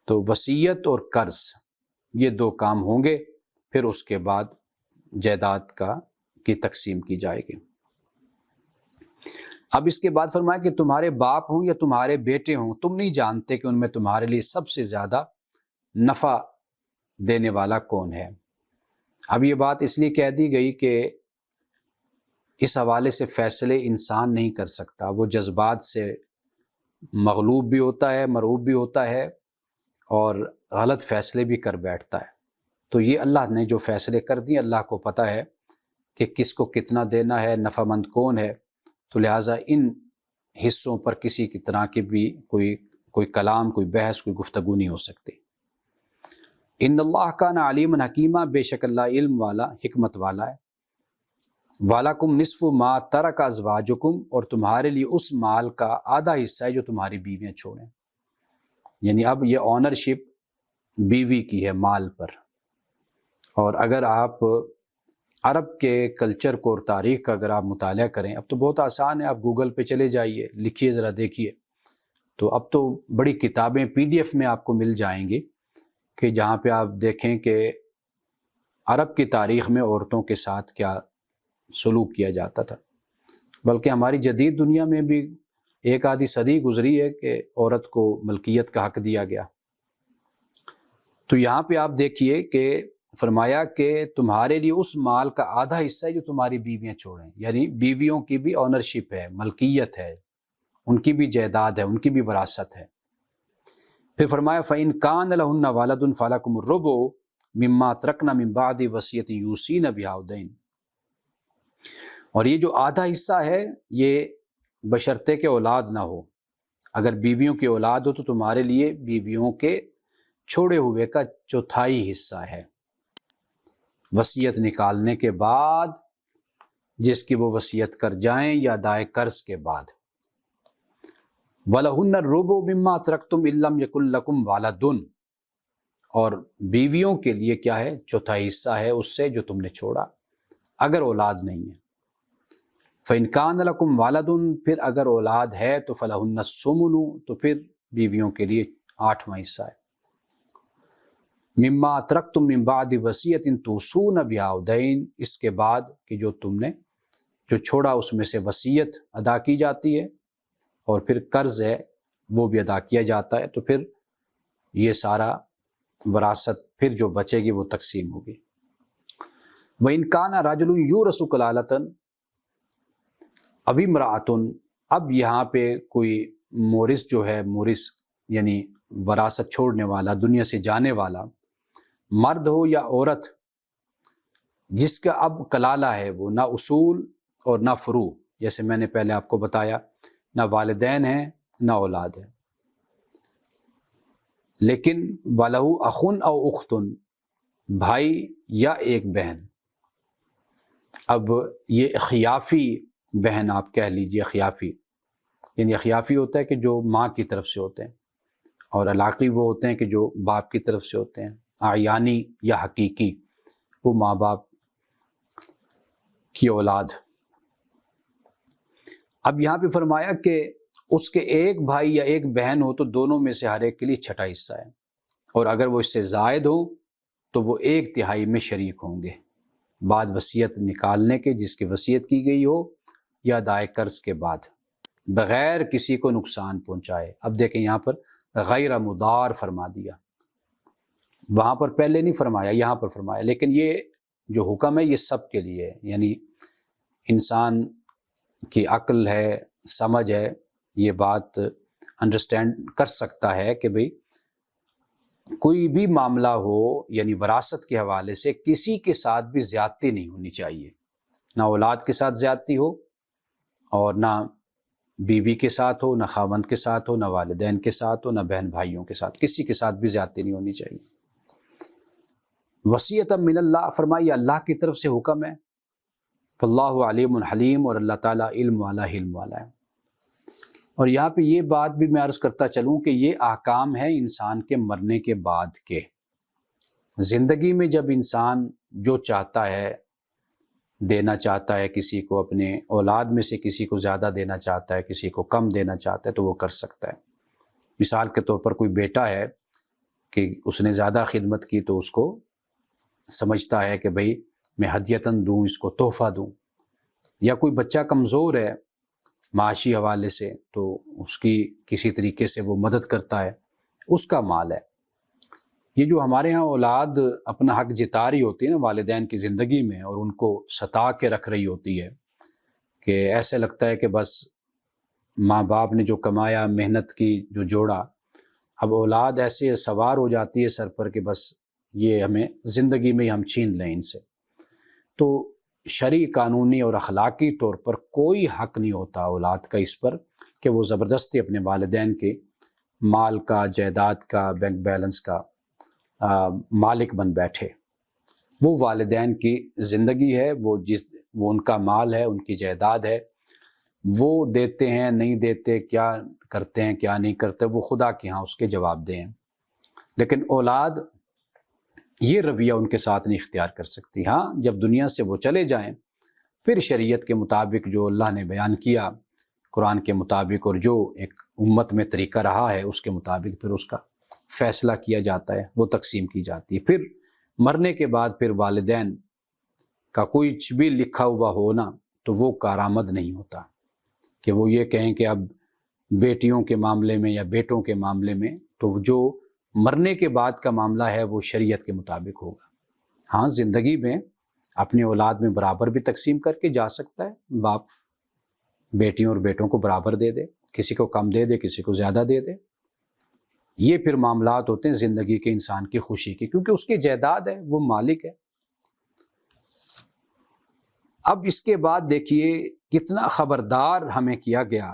تو وصیت اور قرض یہ 2 کام ہوں گے، پھر اس کے بعد جائیداد کی تقسیم کی جائے گی۔ اب اس کے بعد فرمایا کہ تمہارے باپ ہوں یا تمہارے بیٹے ہوں، تم نہیں جانتے کہ ان میں تمہارے لیے سب سے زیادہ نفع دینے والا کون ہے۔ اب یہ بات اس لیے کہہ دی گئی کہ اس حوالے سے فیصلے انسان نہیں کر سکتا، وہ جذبات سے مغلوب بھی ہوتا ہے، مرعوب بھی ہوتا ہے، اور غلط فیصلے بھی کر بیٹھتا ہے۔ تو یہ اللہ نے جو فیصلے کر دیے، اللہ کو پتہ ہے کہ کس کو کتنا دینا ہے، نفع مند کون ہے، تو لہٰذا ان حصوں پر کسی کی طرح کی بھی کوئی کلام، کوئی بحث، کوئی گفتگو نہیں ہو سکتی۔ ان اللہ کان علیما حکیما، بے شک اللہ علم والا، حکمت والا ہے۔ وَلَكُمْ نِصْفُ مَا تَرَكَ أَزْوَاجُكُمْ، اور تمہارے لیے اس مال کا آدھا حصہ ہے جو تمہاری بیویاں چھوڑیں۔ یعنی اب یہ آنرشپ بیوی کی ہے مال پر۔ اور اگر آپ عرب کے کلچر کو اور تاریخ کا اگر آپ مطالعہ کریں، اب تو بہت آسان ہے، آپ گوگل پہ چلے جائیے، لکھیے، ذرا دیکھیے، تو اب تو بڑی کتابیں PDF میں آپ کو مل جائیں گی کہ جہاں پہ آپ دیکھیں کہ عرب کی تاریخ میں عورتوں کے ساتھ کیا سلوک کیا جاتا تھا، بلکہ ہماری جدید دنیا میں بھی ایک آدھی صدی گزری ہے کہ عورت کو ملکیت کا حق دیا گیا۔ تو یہاں پہ آپ دیکھیے کہ فرمایا کہ تمہارے لیے اس مال کا آدھا حصہ ہے جو تمہاری بیویاں چھوڑیں، یعنی بیویوں کی بھی آنرشپ ہے، ملکیت ہے، ان کی بھی جائیداد ہے، ان کی بھی وراثت ہے۔ پھر فرمایا فَإِن كَانَ لَهُنَّ وَلَدٌ فَلَكُمُ الرُّبُعُ مِمَّا تَرَكْنَ مِن بَعْدِ وَصِيَّةٍ يُوصِينَ بِهَا أَوْ دَيْنٍ، اور یہ جو آدھا حصہ ہے یہ بشرطے کہ اولاد نہ ہو، اگر بیویوں کی اولاد ہو تو تمہارے لیے بیویوں کے چھوڑے ہوئے کا چوتھائی حصہ ہے، وصیت نکالنے کے بعد جس کی وہ وصیت کر جائیں یا ادائے قرض کے بعد۔ وَلَهُنَّ الرُّبُعُ مِمَّا تَرَكْتُمْ إِن لَّمْ يَكُن لَّكُمْ وَلَدٌ، اور بیویوں کے لیے کیا ہے؟ چوتھائی حصہ ہے اس سے جو تم نے چھوڑا اگر اولاد نہیں ہے۔ فَإِن كَانَ لَكُمْ وَلَدٌ، پھر اگر اولاد ہے تو فَلَهُنَّ الثُّمُنُ، تو پھر بیویوں کے لیے 8واں حصہ ہے۔ مِمَّا تَرَكْتُم مِّن بَعْدِ وَصِيَّةٍ تُوصُونَ بِهَا أَوْ دَيْنٍ، اس کے بعد کہ جو تم نے جو چھوڑا اس میں سے وصیت ادا کی جاتی ہے اور پھر قرض ہے وہ بھی ادا کیا جاتا ہے، تو پھر یہ سارا وراثت پھر جو بچے گی وہ تقسیم ہوگی۔ وَإِن كَانَ رَجُلٌ يُورَثُ كَلَالَةً أَوِ امْرَأَةٌ، اب یہاں پہ کوئی مورث جو ہے، مورث یعنی وراثت چھوڑنے والا، دنیا سے جانے والا مرد ہو یا عورت، جس کا اب کلالہ ہے، وہ نہ اصول اور نہ فروع، جیسے میں نے پہلے آپ کو بتایا، نہ والدین ہیں نہ اولاد ہے، لیکن وَلَهُ أَخٌ أَوْ أُخْتٌ، بھائی یا ایک بہن۔ اب یہ اخیافی بہن آپ کہہ لیجئے، اخیافی یعنی اخیافی ہوتا ہے کہ جو ماں کی طرف سے ہوتے ہیں، اور علاقی وہ ہوتے ہیں کہ جو باپ کی طرف سے ہوتے ہیں، اعیانی یا حقیقی وہ ماں باپ کی اولاد۔ اب یہاں پہ فرمایا کہ اس کے ایک بھائی یا ایک بہن ہو تو دونوں میں سے ہر ایک کے لیے چھٹا حصہ ہے، اور اگر وہ اس سے زائد ہو تو وہ 1/3 میں شریک ہوں گے بعد وصیت نکالنے کے، جس کی وصیت کی گئی ہو یا ادائے قرض کے بعد، بغیر کسی کو نقصان پہنچائے۔ اب دیکھیں یہاں پر غیر مضار فرما دیا، وہاں پر پہلے نہیں فرمایا، یہاں پر فرمایا، لیکن یہ جو حکم ہے یہ سب کے لیے ہے، یعنی انسان کی عقل ہے، سمجھ ہے، یہ بات انڈرسٹینڈ کر سکتا ہے کہ بھئی کوئی بھی معاملہ ہو، یعنی وراثت کے حوالے سے کسی کے ساتھ بھی زیادتی نہیں ہونی چاہیے، نہ اولاد کے ساتھ زیادتی ہو اور نہ بیوی کے ساتھ ہو، نہ خاوند کے ساتھ ہو، نہ والدین کے ساتھ ہو، نہ بہن بھائیوں کے ساتھ، کسی کے ساتھ بھی زیادتی نہیں ہونی چاہیے۔ وصیۃ من اللہ، فرمایا اللہ کی طرف سے حکم ہے، فاللہ علیم حلیم، اور اللہ تعالیٰ علم والا، حلم والا ہے۔ اور یہاں پہ یہ بات بھی میں عرض کرتا چلوں کہ یہ احکام ہے انسان کے مرنے کے بعد کے۔ زندگی میں جب انسان جو چاہتا ہے، دینا چاہتا ہے کسی کو، اپنے اولاد میں سے کسی کو زیادہ دینا چاہتا ہے، کسی کو کم دینا چاہتا ہے، تو وہ کر سکتا ہے۔ مثال کے طور پر کوئی بیٹا ہے کہ اس نے زیادہ خدمت کی تو اس کو سمجھتا ہے کہ بھئی میں ہدیتاً دوں، اس کو تحفہ دوں، یا کوئی بچہ کمزور ہے معاشی حوالے سے تو اس کی کسی طریقے سے وہ مدد کرتا ہے، اس کا مال ہے۔ یہ جو ہمارے ہاں اولاد اپنا حق جتا رہی ہوتی ہے نا والدین کی زندگی میں، اور ان کو ستا کے رکھ رہی ہوتی ہے کہ ایسے لگتا ہے کہ بس ماں باپ نے جو کمایا، محنت کی، جو جوڑا، اب اولاد ایسے سوار ہو جاتی ہے سر پر کہ بس یہ ہمیں زندگی میں ہم چھین لیں ان سے۔ تو شرعی، قانونی اور اخلاقی طور پر کوئی حق نہیں ہوتا اولاد کا اس پر کہ وہ زبردستی اپنے والدین کے مال کا، جائیداد کا، بینک بیلنس کا مالک بن بیٹھے۔ وہ والدین کی زندگی ہے، وہ ان کا مال ہے، ان کی جائیداد ہے، وہ دیتے ہیں نہیں دیتے، کیا کرتے ہیں کیا نہیں کرتے، وہ خدا کے ہاں اس کے جواب دیں۔ لیکن اولاد یہ رویہ ان کے ساتھ نہیں اختیار کر سکتی۔ ہاں جب دنیا سے وہ چلے جائیں پھر شریعت کے مطابق جو اللہ نے بیان کیا قرآن کے مطابق، اور جو ایک امت میں طریقہ رہا ہے اس کے مطابق پھر اس کا فیصلہ کیا جاتا ہے، وہ تقسیم کی جاتی ہے۔ پھر مرنے کے بعد پھر والدین کا کچھ بھی لکھا ہوا ہونا تو وہ کارآمد نہیں ہوتا کہ وہ یہ کہیں کہ اب بیٹیوں کے معاملے میں یا بیٹوں کے معاملے میں تو جو مرنے کے بعد کا معاملہ ہے وہ شریعت کے مطابق ہوگا۔ ہاں، زندگی میں اپنی اولاد میں برابر بھی تقسیم کر کے جا سکتا ہے، باپ بیٹیوں اور بیٹوں کو برابر دے دے، کسی کو کم دے دے، کسی کو زیادہ دے دے۔ یہ پھر معاملات ہوتے ہیں زندگی کے انسان کی خوشی کے، کیونکہ اس کی جائیداد ہے، وہ مالک ہے۔ اب اس کے بعد دیکھیے کتنا خبردار ہمیں کیا گیا،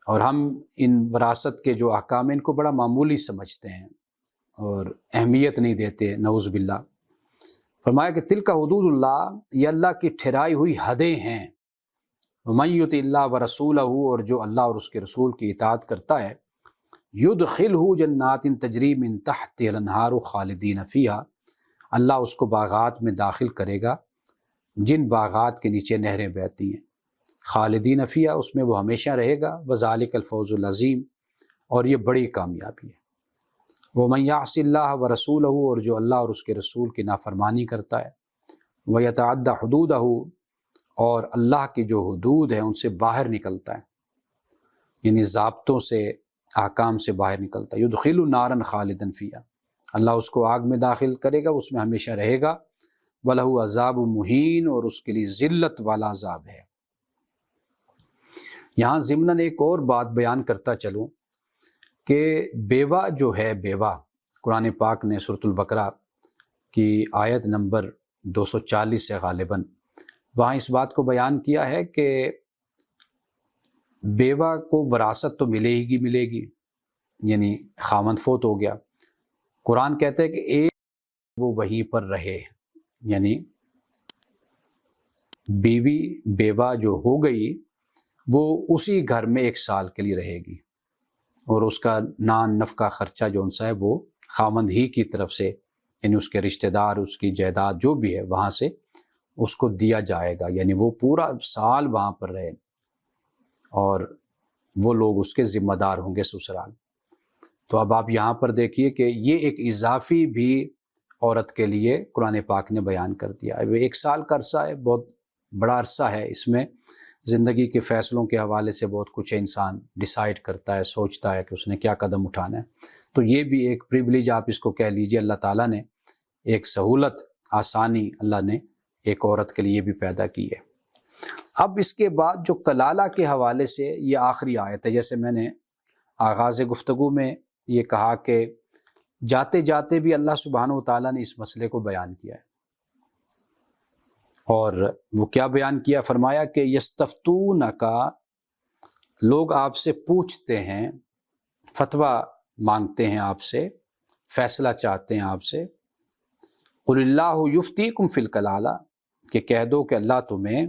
اور ہم ان وراثت کے جو احکام ہیں ان کو بڑا معمولی سمجھتے ہیں اور اہمیت نہیں دیتے، نعوذ باللہ۔ فرمایا کہ تلک حدود اللہ، یہ اللہ کی ٹھہرائی ہوئی حدیں ہیں۔ ومن یطع اللہ ورسولہ، اور جو اللہ اور اس کے رسول کی اطاعت کرتا ہے، یدخلہ جنات تجری من تحتہا الانہار خالدین فیہا، اللہ اس کو باغات میں داخل کرے گا جن باغات کے نیچے نہریں بہتی ہیں، خالدین فیہا، اس میں وہ ہمیشہ رہے گا، وذالک الفوز العظیم، اور یہ بڑی کامیابی ہے۔ ومن یعص اللہ ورسولہ، اور جو اللہ اور اس کے رسول کی نافرمانی کرتا ہے، ویتعدی حدودہ، اور اللہ کی جو حدود ہیں ان سے باہر نکلتا ہے، یعنی ضابطوں سے، احکام سے باہر نکلتا ہے، یدخل نارا خالدا فیہا، اللہ اس کو آگ میں داخل کرے گا، اس میں ہمیشہ رہے گا، وَلَهُ عذاب مہین، اور اس کے لیے ذلت والا عذاب ہے۔ یہاں ضمناً ایک اور بات بیان کرتا چلوں کہ بیوہ جو ہے، بیوہ قرآن پاک نے سورۃ البقرہ کی آیت نمبر 240 سے غالباً وہاں اس بات کو بیان کیا ہے کہ بیوہ کو وراثت تو ملے گی، یعنی خاوند فوت ہو گیا، قرآن کہتا ہے کہ ایک وہ وہیں پر رہے، یعنی بیوہ جو ہو گئی وہ اسی گھر میں 1 سال کے لیے رہے گی، اور اس کا نان نفقہ خرچہ جو ان سا ہے وہ خاوند ہی کی طرف سے، یعنی اس کے رشتہ دار، اس کی جائیداد جو بھی ہے وہاں سے اس کو دیا جائے گا، یعنی وہ پورا سال وہاں پر رہے اور وہ لوگ اس کے ذمہ دار ہوں گے سسرال۔ تو اب آپ یہاں پر دیکھیے کہ یہ ایک اضافی بھی عورت کے لیے قرآن پاک نے بیان کر دیا ہے۔ 1 سال کا عرصہ ہے، بہت بڑا عرصہ ہے، اس میں زندگی کے فیصلوں کے حوالے سے بہت کچھ انسان ڈیسائیڈ کرتا ہے، سوچتا ہے کہ اس نے کیا قدم اٹھانا ہے۔ تو یہ بھی ایک پریویلیج آپ اس کو کہہ لیجئے، اللہ تعالیٰ نے ایک سہولت، آسانی اللہ نے ایک عورت کے لیے بھی پیدا کی ہے۔ اب اس کے بعد جو کلالہ کے حوالے سے یہ آخری آیت ہے، جیسے میں نے آغاز گفتگو میں یہ کہا کہ جاتے جاتے بھی اللہ سبحانہ و تعالیٰ نے اس مسئلے کو بیان کیا ہے، اور وہ کیا بیان کیا؟ فرمایا کہ یستفتونک، لوگ آپ سے پوچھتے ہیں، فتویٰ مانگتے ہیں آپ سے، فیصلہ چاہتے ہیں آپ سے، قل اللہ یفتیکم فی الکلالہ، کہ کہہ دو کہ اللہ تمہیں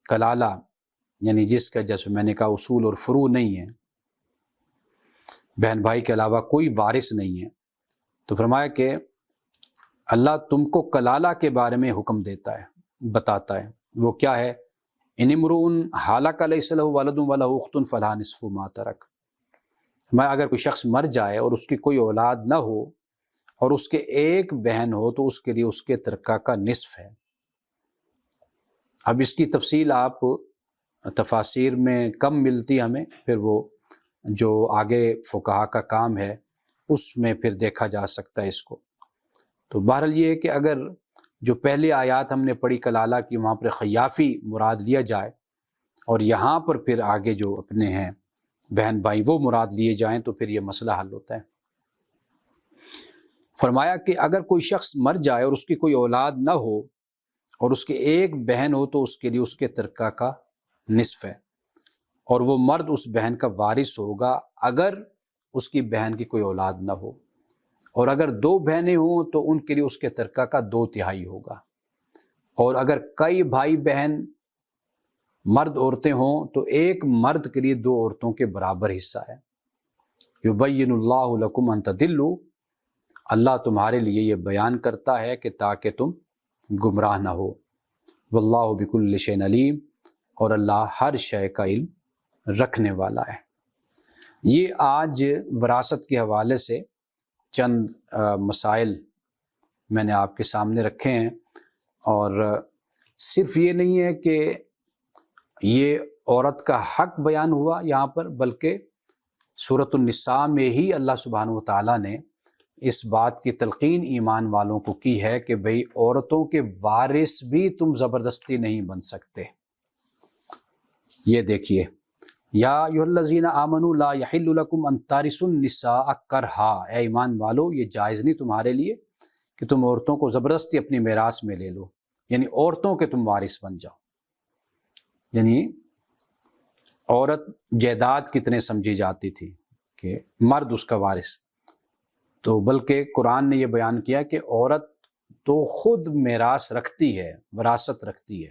کلالہ، یعنی جس کا جیسے میں نے کہا اصول اور فروع نہیں ہے، بہن بھائی کے علاوہ کوئی وارث نہیں ہے، تو فرمایا کہ اللہ تم کو کلالہ کے بارے میں حکم دیتا ہے، بتاتا ہے۔ وہ کیا ہے؟ ان امرؤ ہلک لیس لہ ولد ولہ اخت فلہا نصف ما ترک، میں اگر کوئی شخص مر جائے اور اس کی کوئی اولاد نہ ہو اور اس کے ایک بہن ہو تو اس کے لیے اس کے ترکہ کا نصف ہے۔ اب اس کی تفصیل آپ تفاسیر میں کم ملتی ہمیں، پھر وہ جو آگے فقہا کا کام ہے اس میں پھر دیکھا جا سکتا ہے اس کو۔ تو بہرحال یہ ہے کہ اگر جو پہلے آیات ہم نے پڑھی کلالہ کی، وہاں پر خیافی مراد لیا جائے، اور یہاں پر پھر آگے جو اپنے ہیں بہن بھائی وہ مراد لیے جائیں، تو پھر یہ مسئلہ حل ہوتا ہے۔ فرمایا کہ اگر کوئی شخص مر جائے اور اس کی کوئی اولاد نہ ہو اور اس کے ایک بہن ہو تو اس کے لیے اس کے ترکہ کا نصف ہے، اور وہ مرد اس بہن کا وارث ہوگا اگر اس کی بہن کی کوئی اولاد نہ ہو، اور اگر 2 بہنیں ہوں تو ان کے لیے اس کے ترکہ کا 2/3 ہوگا، اور اگر کئی بھائی بہن مرد عورتیں ہوں تو ایک مرد کے لیے 2 عورتوں کے برابر حصہ ہے۔ یبین اللہ لکم ان تضلوا، اللہ تمہارے لیے یہ بیان کرتا ہے کہ تاکہ تم گمراہ نہ ہو۔ واللہ بکل شیء علیم، اور اللہ ہر شے کا علم رکھنے والا ہے۔ یہ آج وراثت کے حوالے سے چند مسائل میں نے آپ کے سامنے رکھے ہیں، اور صرف یہ نہیں ہے کہ یہ عورت کا حق بیان ہوا یہاں پر، بلکہ سورۃ النساء میں ہی اللہ سبحانہ و تعالیٰ نے اس بات کی تلقین ایمان والوں کو کی ہے کہ بھئی عورتوں کے وارث بھی تم زبردستی نہیں بن سکتے۔ یہ دیکھیے، یا ایھا الذین آمنوا لا یحل لکم ان ترثوا النساء کرہا، اے ایمان والو یہ جائز نہیں تمہارے لیے کہ تم عورتوں کو زبردستی اپنی میراث میں لے لو، یعنی عورتوں کے تم وارث بن جاؤ۔ یعنی عورت جائیداد کتنے سمجھی جاتی تھی کہ مرد اس کا وارث، تو بلکہ قرآن نے یہ بیان کیا کہ عورت تو خود میراث رکھتی ہے، وراثت رکھتی ہے،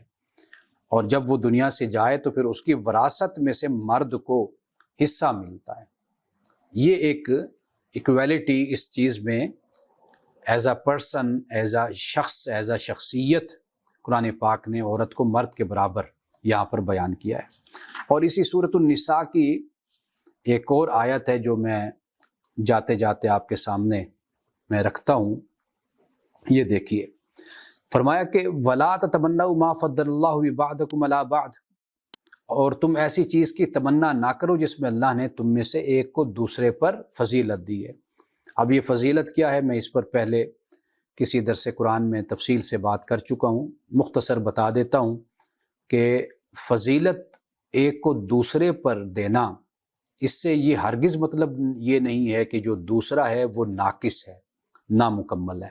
اور جب وہ دنیا سے جائے تو پھر اس کی وراثت میں سے مرد کو حصہ ملتا ہے۔ یہ ایک ایکویلٹی اس چیز میں as a person, as a شخص، ایز اے شخصیت قرآن پاک نے عورت کو مرد کے برابر یہاں پر بیان کیا ہے۔ اور اسی سورۃ النساء کی ایک اور آیت ہے جو میں جاتے جاتے آپ کے سامنے میں رکھتا ہوں، یہ دیکھیے، فرمایا کہ وَلَا تَتَمَنَّوْا مَا فَضَّلَ اللَّهُ بِبَعْضِكُمْ عَلَىٰ بَعْضٍ، اور تم ایسی چیز کی تمنا نہ کرو جس میں اللہ نے تم میں سے ایک کو دوسرے پر فضیلت دی ہے۔ اب یہ فضیلت کیا ہے، میں اس پر پہلے کسی درس قرآن میں تفصیل سے بات کر چکا ہوں، مختصر بتا دیتا ہوں کہ فضیلت ایک کو دوسرے پر دینا، اس سے یہ ہرگز مطلب یہ نہیں ہے کہ جو دوسرا ہے وہ ناقص ہے، نامکمل ہے۔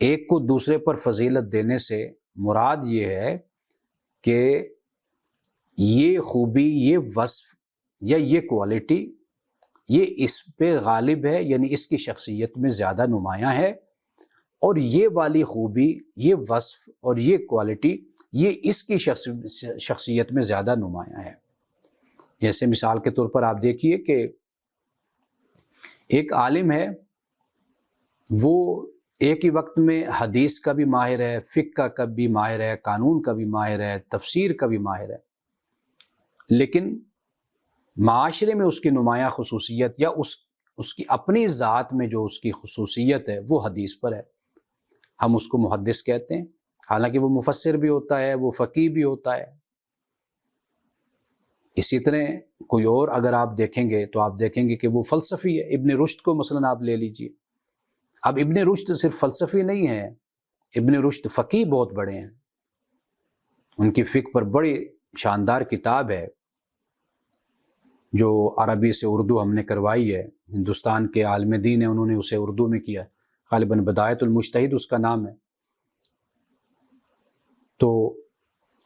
ایک کو دوسرے پر فضیلت دینے سے مراد یہ ہے کہ یہ خوبی، یہ وصف یا یہ کوالٹی یہ اس پہ غالب ہے، یعنی اس کی شخصیت میں زیادہ نمایاں ہے، اور یہ والی خوبی، یہ وصف اور یہ کوالٹی یہ اس کی شخصیت میں زیادہ نمایاں ہے۔ جیسے مثال کے طور پر آپ دیکھیے کہ ایک عالم ہے، وہ ایک ہی وقت میں حدیث کا بھی ماہر ہے، فقہ کا بھی ماہر ہے، قانون کا بھی ماہر ہے، تفسیر کا بھی ماہر ہے، لیکن معاشرے میں اس کی نمایاں خصوصیت یا اس کی اپنی ذات میں جو اس کی خصوصیت ہے وہ حدیث پر ہے۔ ہم اس کو محدث کہتے ہیں، حالانکہ وہ مفسر بھی ہوتا ہے، وہ فقیہ بھی ہوتا ہے۔ اسی طرح کوئی اور اگر آپ دیکھیں گے تو آپ دیکھیں گے کہ وہ فلسفی ہے۔ ابن رشد کو مثلا آپ لے لیجئے، اب ابن رشد صرف فلسفی نہیں ہے، ابن رشد فقیہ بہت بڑے ہیں، ان کی فقہ پر بڑی شاندار کتاب ہے جو عربی سے اردو ہم نے کروائی ہے، ہندوستان کے عالم دین ہیں انہوں نے اسے اردو میں کیا، غالباً بدایت المجتہد اس کا نام ہے۔ تو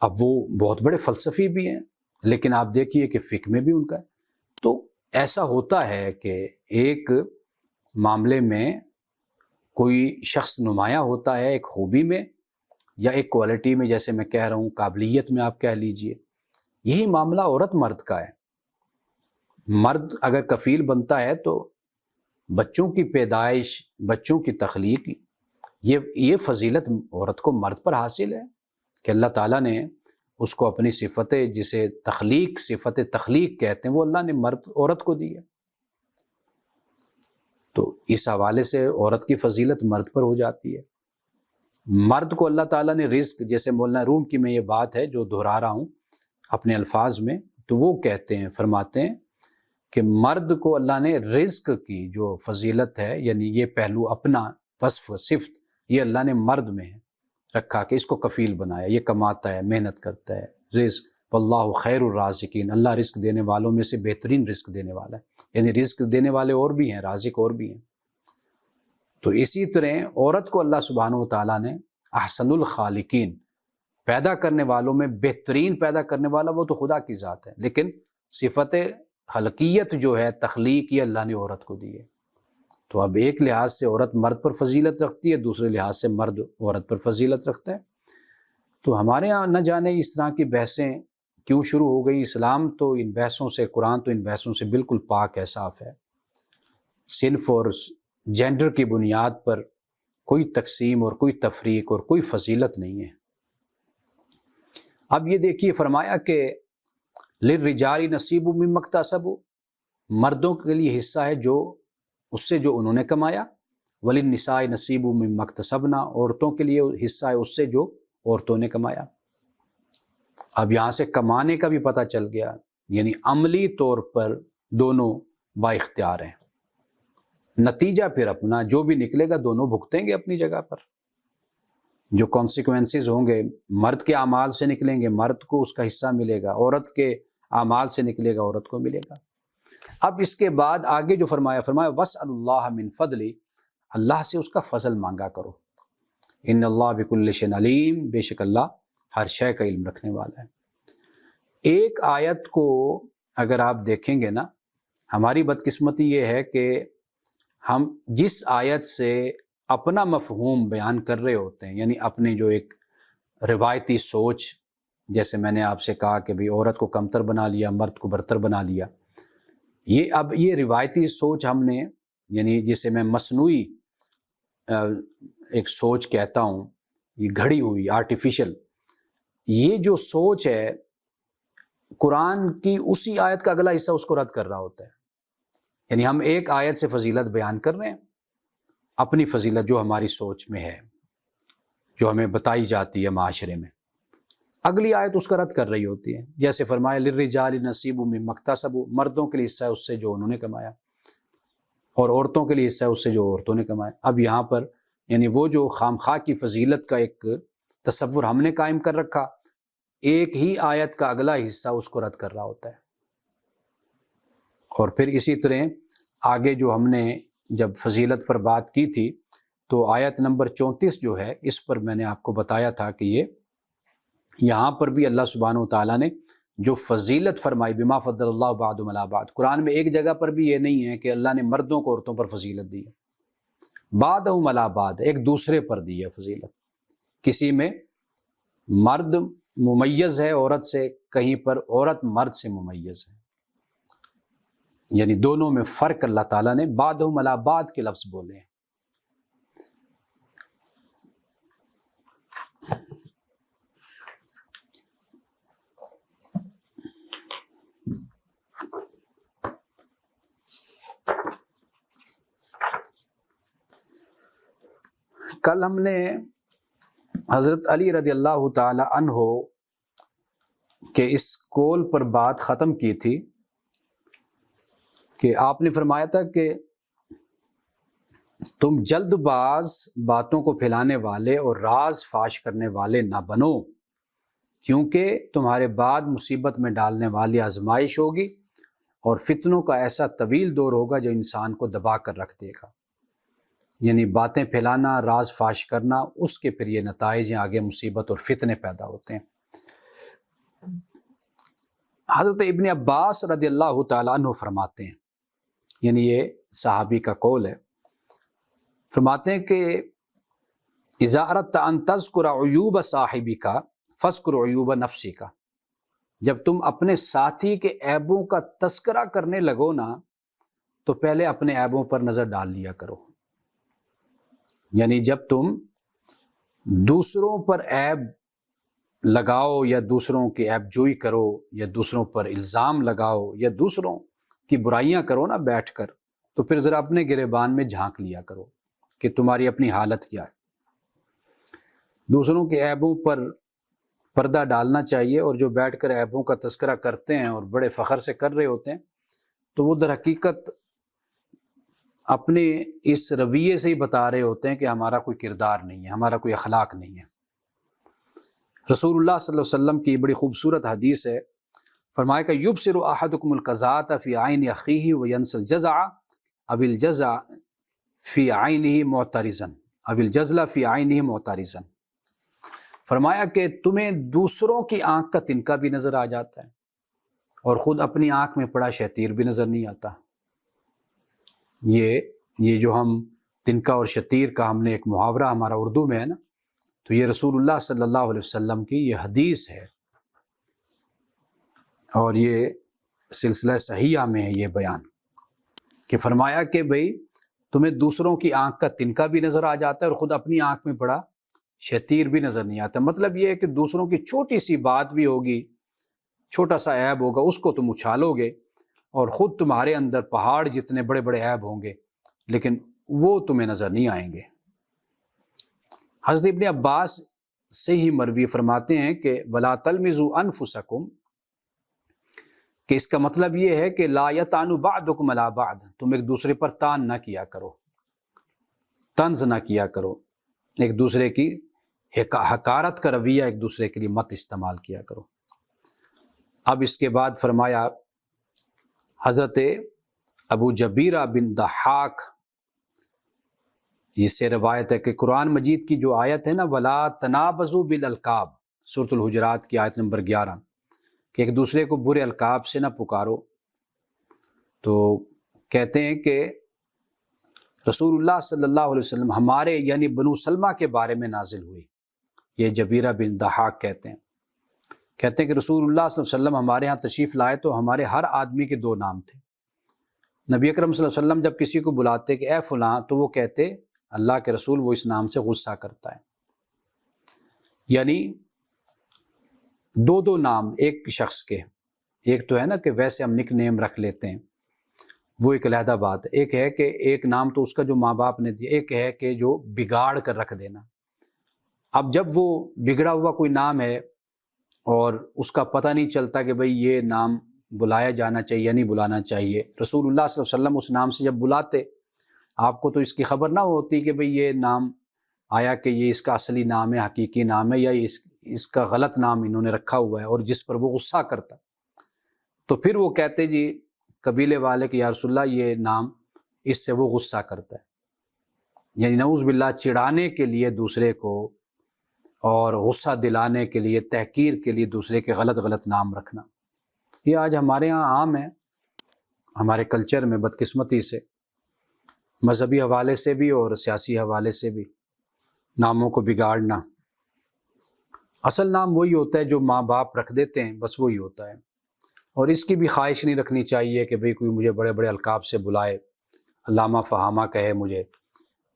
اب وہ بہت بڑے فلسفی بھی ہیں، لیکن آپ دیکھیے کہ فقہ میں بھی ان کا ہے۔ تو ایسا ہوتا ہے کہ ایک معاملے میں کوئی شخص نمایاں ہوتا ہے ایک خوبی میں یا ایک کوالٹی میں، جیسے میں کہہ رہا ہوں قابلیت میں آپ کہہ لیجئے۔ یہی معاملہ عورت مرد کا ہے۔ مرد اگر کفیل بنتا ہے تو بچوں کی پیدائش، بچوں کی تخلیق، یہ فضیلت عورت کو مرد پر حاصل ہے کہ اللہ تعالیٰ نے اس کو اپنی صفت، جسے تخلیق، صفت تخلیق کہتے ہیں، وہ اللہ نے عورت کو دی ہے۔ تو اس حوالے سے عورت کی فضیلت مرد پر ہو جاتی ہے۔ مرد کو اللہ تعالیٰ نے رزق، جیسے مولانا روم کی میں یہ بات ہے جو دہرا رہا ہوں اپنے الفاظ میں، تو وہ کہتے ہیں، فرماتے ہیں کہ مرد کو اللہ نے رزق کی جو فضیلت ہے، یعنی یہ پہلو اپنا وصف صفت، یہ اللہ نے مرد میں رکھا کہ اس کو کفیل بنایا، یہ کماتا ہے، محنت کرتا ہے، رزق، واللہ خیر الرازقین، اللہ رزق دینے والوں میں سے بہترین رزق دینے والا ہے، یعنی رزق دینے والے اور بھی ہیں، رازق اور بھی ہیں۔ تو اسی طرح عورت کو اللہ سبحانہ و تعالیٰ نے احسن الخالقین، پیدا کرنے والوں میں بہترین پیدا کرنے والا وہ تو خدا کی ذات ہے، لیکن صفت خلقیت جو ہے، تخلیق، یہ اللہ نے عورت کو دی ہے۔ تو اب ایک لحاظ سے عورت مرد پر فضیلت رکھتی ہے، دوسرے لحاظ سے مرد عورت پر فضیلت رکھتا ہے۔ تو ہمارے ہاں نہ جانے اس طرح کی بحثیں کیوں شروع ہو گئی۔ اسلام تو ان بحثوں سے، قرآن تو ان بحثوں سے بالکل پاک ہے، صاف ہے۔ صنف اور جینڈر کی بنیاد پر کوئی تقسیم اور کوئی تفریق اور کوئی فضیلت نہیں ہے۔ اب یہ دیکھیے، فرمایا کہ للرجال نصیب مما اکتسبوا، مردوں کے لیے حصہ ہے جو اس سے جو انہوں نے کمایا، وَلِلنِّسَاءِ نَصِیبٌ مِّمَّا اکْتَسَبْنَا، عورتوں کے لیے حصہ ہے اس سے جو عورتوں نے کمایا۔ اب یہاں سے کمانے کا بھی پتہ چل گیا، یعنی عملی طور پر دونوں با اختیار ہیں، نتیجہ پھر اپنا جو بھی نکلے گا دونوں بھگتیں گے اپنی جگہ پر۔ جو کانسیکوینسز ہوں گے مرد کے اعمال سے نکلیں گے، مرد کو اس کا حصہ ملے گا، عورت کے اعمال سے نکلے گا، عورت کو ملے گا۔ اب اس کے بعد آگے جو فرمایا وَاسْأَلُوا اللَّهَ مِن فَضْلِ، اللہ سے اس کا فضل مانگا کرو۔ ان اللہ بکل شیء علیم، بے شک اللہ ہر شے کا علم رکھنے والا ہے۔ ایک آیت کو اگر آپ دیکھیں گے نا، ہماری بدقسمتی یہ ہے کہ ہم جس آیت سے اپنا مفہوم بیان کر رہے ہوتے ہیں، یعنی اپنے جو ایک روایتی سوچ، جیسے میں نے آپ سے کہا کہ بھئی عورت کو کمتر بنا لیا، مرد کو برتر بنا لیا، اب یہ روایتی سوچ ہم نے، یعنی جسے میں مصنوعی ایک سوچ کہتا ہوں، یہ گھڑی ہوئی آرٹیفیشل، یہ جو سوچ ہے قرآن کی اسی آیت کا اگلا حصہ اس کو رد کر رہا ہوتا ہے۔ یعنی ہم ایک آیت سے فضیلت بیان کر رہے ہیں، اپنی فضیلت جو ہماری سوچ میں ہے، جو ہمیں بتائی جاتی ہے معاشرے میں، اگلی آیت اس کا رد کر رہی ہوتی ہے۔ جیسے فرمایا للرجال نصیب مما اکتسبوا، مردوں کے لیے حصہ ہے اس سے جو انہوں نے کمایا، اور عورتوں کے لیے حصہ ہے اس سے جو عورتوں نے کمایا۔ اب یہاں پر یعنی وہ جو خام خواہ کی فضیلت کا ایک تصور ہم نے قائم کر رکھا، ایک ہی آیت کا اگلا حصہ اس کو رد کر رہا ہوتا ہے۔ اور پھر اسی طرح آگے جو ہم نے جب فضیلت پر بات کی تھی تو آیت نمبر 34 جو ہے، اس پر میں نے آپ کو بتایا تھا کہ یہاں پر بھی اللہ سبحانہ و تعالیٰ نے جو فضیلت فرمائی، بما فضل اللہ بعضهم علی بعض، قرآن میں ایک جگہ پر بھی یہ نہیں ہے کہ اللہ نے مردوں کو عورتوں پر فضیلت دی ہے، بعضهم علی بعض، ایک دوسرے پر دی ہے فضیلت۔ کسی میں مرد ممیز ہے عورت سے، کہیں پر عورت مرد سے ممیز ہے، یعنی دونوں میں فرق اللہ تعالیٰ نے بعضهم علی بعض کے لفظ بولے ہیں۔ کل ہم نے حضرت علی رضی اللہ تعالی عنہ کے اس قول پر بات ختم کی تھی کہ آپ نے فرمایا تھا کہ تم جلد باز باتوں کو پھیلانے والے اور راز فاش کرنے والے نہ بنو، کیونکہ تمہارے بعد مصیبت میں ڈالنے والی آزمائش ہوگی اور فتنوں کا ایسا طویل دور ہوگا جو انسان کو دبا کر رکھ دے گا۔ یعنی باتیں پھیلانا، راز فاش کرنا، اس کے پھر یہ نتائج ہیں، آگے مصیبت اور فتنے پیدا ہوتے ہیں۔ حضرت ابن عباس رضی اللہ تعالیٰ عنہ فرماتے ہیں، یعنی یہ صحابی کا قول ہے، فرماتے ہیں کہ اذا اردت ان تذکر عیوب صاحبک فاذکر عیوب نفسک، جب تم اپنے ساتھی کے عیبوں کا تذکرہ کرنے لگو نا تو پہلے اپنے عیبوں پر نظر ڈال لیا کرو۔ یعنی جب تم دوسروں پر عیب لگاؤ یا دوسروں کی عیب جوئی کرو یا دوسروں پر الزام لگاؤ یا دوسروں کی برائیاں کرو نا بیٹھ کر، تو پھر ذرا اپنے گریبان میں جھانک لیا کرو کہ تمہاری اپنی حالت کیا ہے۔ دوسروں کے عیبوں پر پردہ ڈالنا چاہیے، اور جو بیٹھ کر عیبوں کا تذکرہ کرتے ہیں اور بڑے فخر سے کر رہے ہوتے ہیں تو وہ در حقیقت اپنے اس رویے سے ہی بتا رہے ہوتے ہیں کہ ہمارا کوئی کردار نہیں ہے، ہمارا کوئی اخلاق نہیں ہے۔ رسول اللہ صلی اللہ علیہ وسلم کی بڑی خوبصورت حدیث ہے، فرمایا کہ یبصر احدکم القذاۃ فی عین اخیہ وینسی الجزع او الجزع فی عینہ معترضا او الجزل فی عینہ معترضا، فرمایا کہ تمہیں دوسروں کی آنکھ کا تنکا بھی نظر آ جاتا ہے اور خود اپنی آنکھ میں پڑا شتیر بھی نظر نہیں آتا۔ یہ جو ہم تنکا اور شتیر کا ہم نے ایک محاورہ ہمارا اردو میں ہے نا، تو یہ رسول اللہ صلی اللہ علیہ وسلم کی یہ حدیث ہے، اور یہ سلسلہ صحیحہ میں ہے یہ بیان کہ فرمایا کہ بھئی تمہیں دوسروں کی آنکھ کا تنکا بھی نظر آ جاتا ہے اور خود اپنی آنکھ میں پڑا شتیر بھی نظر نہیں آتا۔ مطلب یہ ہے کہ دوسروں کی چھوٹی سی بات بھی ہوگی، چھوٹا سا عیب ہوگا، اس کو تم اچھالو گے، اور خود تمہارے اندر پہاڑ جتنے بڑے بڑے عیب ہوں گے، لیکن وہ تمہیں نظر نہیں آئیں گے۔ حضرت ابن عباس سے ہی مروی فرماتے ہیں کہ وَلَا تَلْمِزُوا أَنفُسَكُمْ، کہ اس کا مطلب یہ ہے کہ لا یطعن بعضکم علی بعض، تم ایک دوسرے پر طعن نہ کیا کرو، طنز نہ کیا کرو، ایک دوسرے کی حقارت کا رویہ ایک دوسرے کے لیے مت استعمال کیا کرو۔ اب اس کے بعد فرمایا حضرت ابو جبیرہ بن ضحاک، اس سے روایت ہے کہ قرآن مجید کی جو آیت ہے نا وَلَا تَنَابَزُوا بِالْأَلْقَابِ، سورۃ الحجرات کی آیت نمبر 11، کہ ایک دوسرے کو برے القاب سے نہ پکارو، تو کہتے ہیں کہ رسول اللہ صلی اللہ علیہ وسلم ہمارے یعنی بنو سلمہ کے بارے میں نازل ہوئی۔ یہ جبیرہ بن ضحاک کہتے ہیں کہ رسول اللہ صلی اللہ علیہ وسلم ہمارے ہاں تشریف لائے تو ہمارے ہر آدمی کے 2 نام تھے۔ نبی اکرم صلی اللہ علیہ وسلم جب کسی کو بلاتے کہ اے فلاں، تو وہ کہتے اللہ کے رسول وہ اس نام سے غصہ کرتا ہے، یعنی 2 نام ایک شخص کے، ایک تو ہے نا کہ ویسے ہم نک نیم رکھ لیتے ہیں، وہ ایک علیحدہ بات ہے، ایک ہے کہ ایک نام تو اس کا جو ماں باپ نے دیا، ایک ہے کہ جو بگاڑ کر رکھ دینا۔ اب جب وہ بگڑا ہوا کوئی نام ہے اور اس کا پتہ نہیں چلتا کہ بھئی یہ نام بلایا جانا چاہیے یا نہیں بلانا چاہیے، رسول اللہ صلی اللہ علیہ وسلم اس نام سے جب بلاتے، آپ کو تو اس کی خبر نہ ہوتی کہ بھئی یہ نام آیا کہ یہ اس کا اصلی نام ہے، حقیقی نام ہے، یا اس کا غلط نام انہوں نے رکھا ہوا ہے، اور جس پر وہ غصہ کرتا، تو پھر وہ کہتے جی قبیلے والے کہ یا رسول اللہ یہ نام اس سے وہ غصہ کرتا ہے، یعنی نعوذ باللہ چڑھانے کے لیے دوسرے کو اور غصہ دلانے کے لیے، تحقیر کے لیے دوسرے کے غلط نام رکھنا، یہ آج ہمارے ہاں عام ہے، ہمارے کلچر میں بدقسمتی سے، مذہبی حوالے سے بھی اور سیاسی حوالے سے بھی، ناموں کو بگاڑنا۔ اصل نام وہی ہوتا ہے جو ماں باپ رکھ دیتے ہیں، بس وہی ہوتا ہے، اور اس کی بھی خواہش نہیں رکھنی چاہیے کہ بھئی کوئی مجھے بڑے بڑے القاب سے بلائے، علامہ فہامہ کہے مجھے،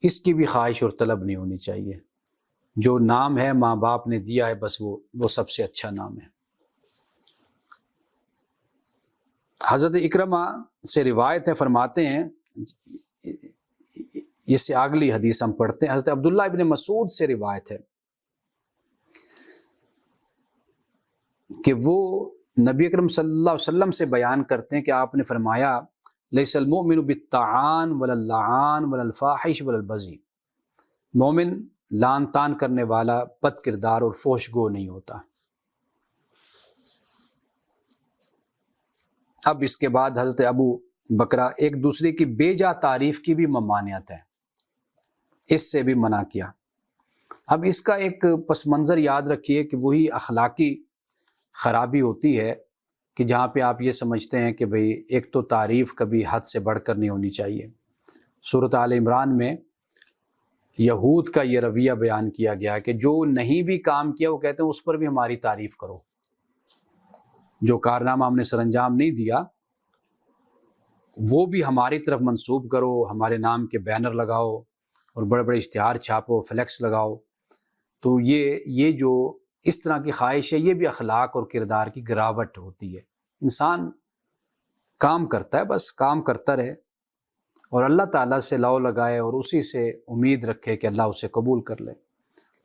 اس کی بھی خواہش اور طلب نہیں ہونی چاہیے۔ جو نام ہے ماں باپ نے دیا ہے بس وہ سب سے اچھا نام ہے۔ حضرت اکرمہ سے روایت ہے، فرماتے ہیں، اس سے اگلی حدیث ہم پڑھتے ہیں، حضرت عبداللہ ابن مسعود سے روایت ہے کہ وہ نبی اکرم صلی اللہ علیہ وسلم سے بیان کرتے ہیں کہ آپ نے فرمایا لیس المؤمن بالطعان ولا اللعان ولا الفاحش ولا البذی، مومن لان تان کرنے والا، بد کردار اور فحش گو نہیں ہوتا۔ اب اس کے بعد حضرت ابو بکرہ ایک دوسرے کی بے جا تعریف کی بھی ممانعت ہے، اس سے بھی منع کیا۔ اب اس کا ایک پس منظر یاد رکھیے کہ وہی اخلاقی خرابی ہوتی ہے کہ جہاں پہ آپ یہ سمجھتے ہیں کہ بھئی ایک تو تعریف کبھی حد سے بڑھ کر نہیں ہونی چاہیے۔ سورۃ آل عمران میں یہود کا یہ رویہ بیان کیا گیا کہ جو نہیں بھی کام کیا وہ کہتے ہیں اس پر بھی ہماری تعریف کرو، جو کارنامہ ہم نے سر انجام نہیں دیا وہ بھی ہماری طرف منسوب کرو، ہمارے نام کے بینر لگاؤ اور بڑے بڑے اشتہار چھاپو، فلیکس لگاؤ۔ تو یہ جو اس طرح کی خواہش ہے، یہ بھی اخلاق اور کردار کی گراوٹ ہوتی ہے۔ انسان کام کرتا ہے، بس کام کرتا رہے اور اللہ تعالیٰ سے لو لگائے اور اسی سے امید رکھے کہ اللہ اسے قبول کر لے۔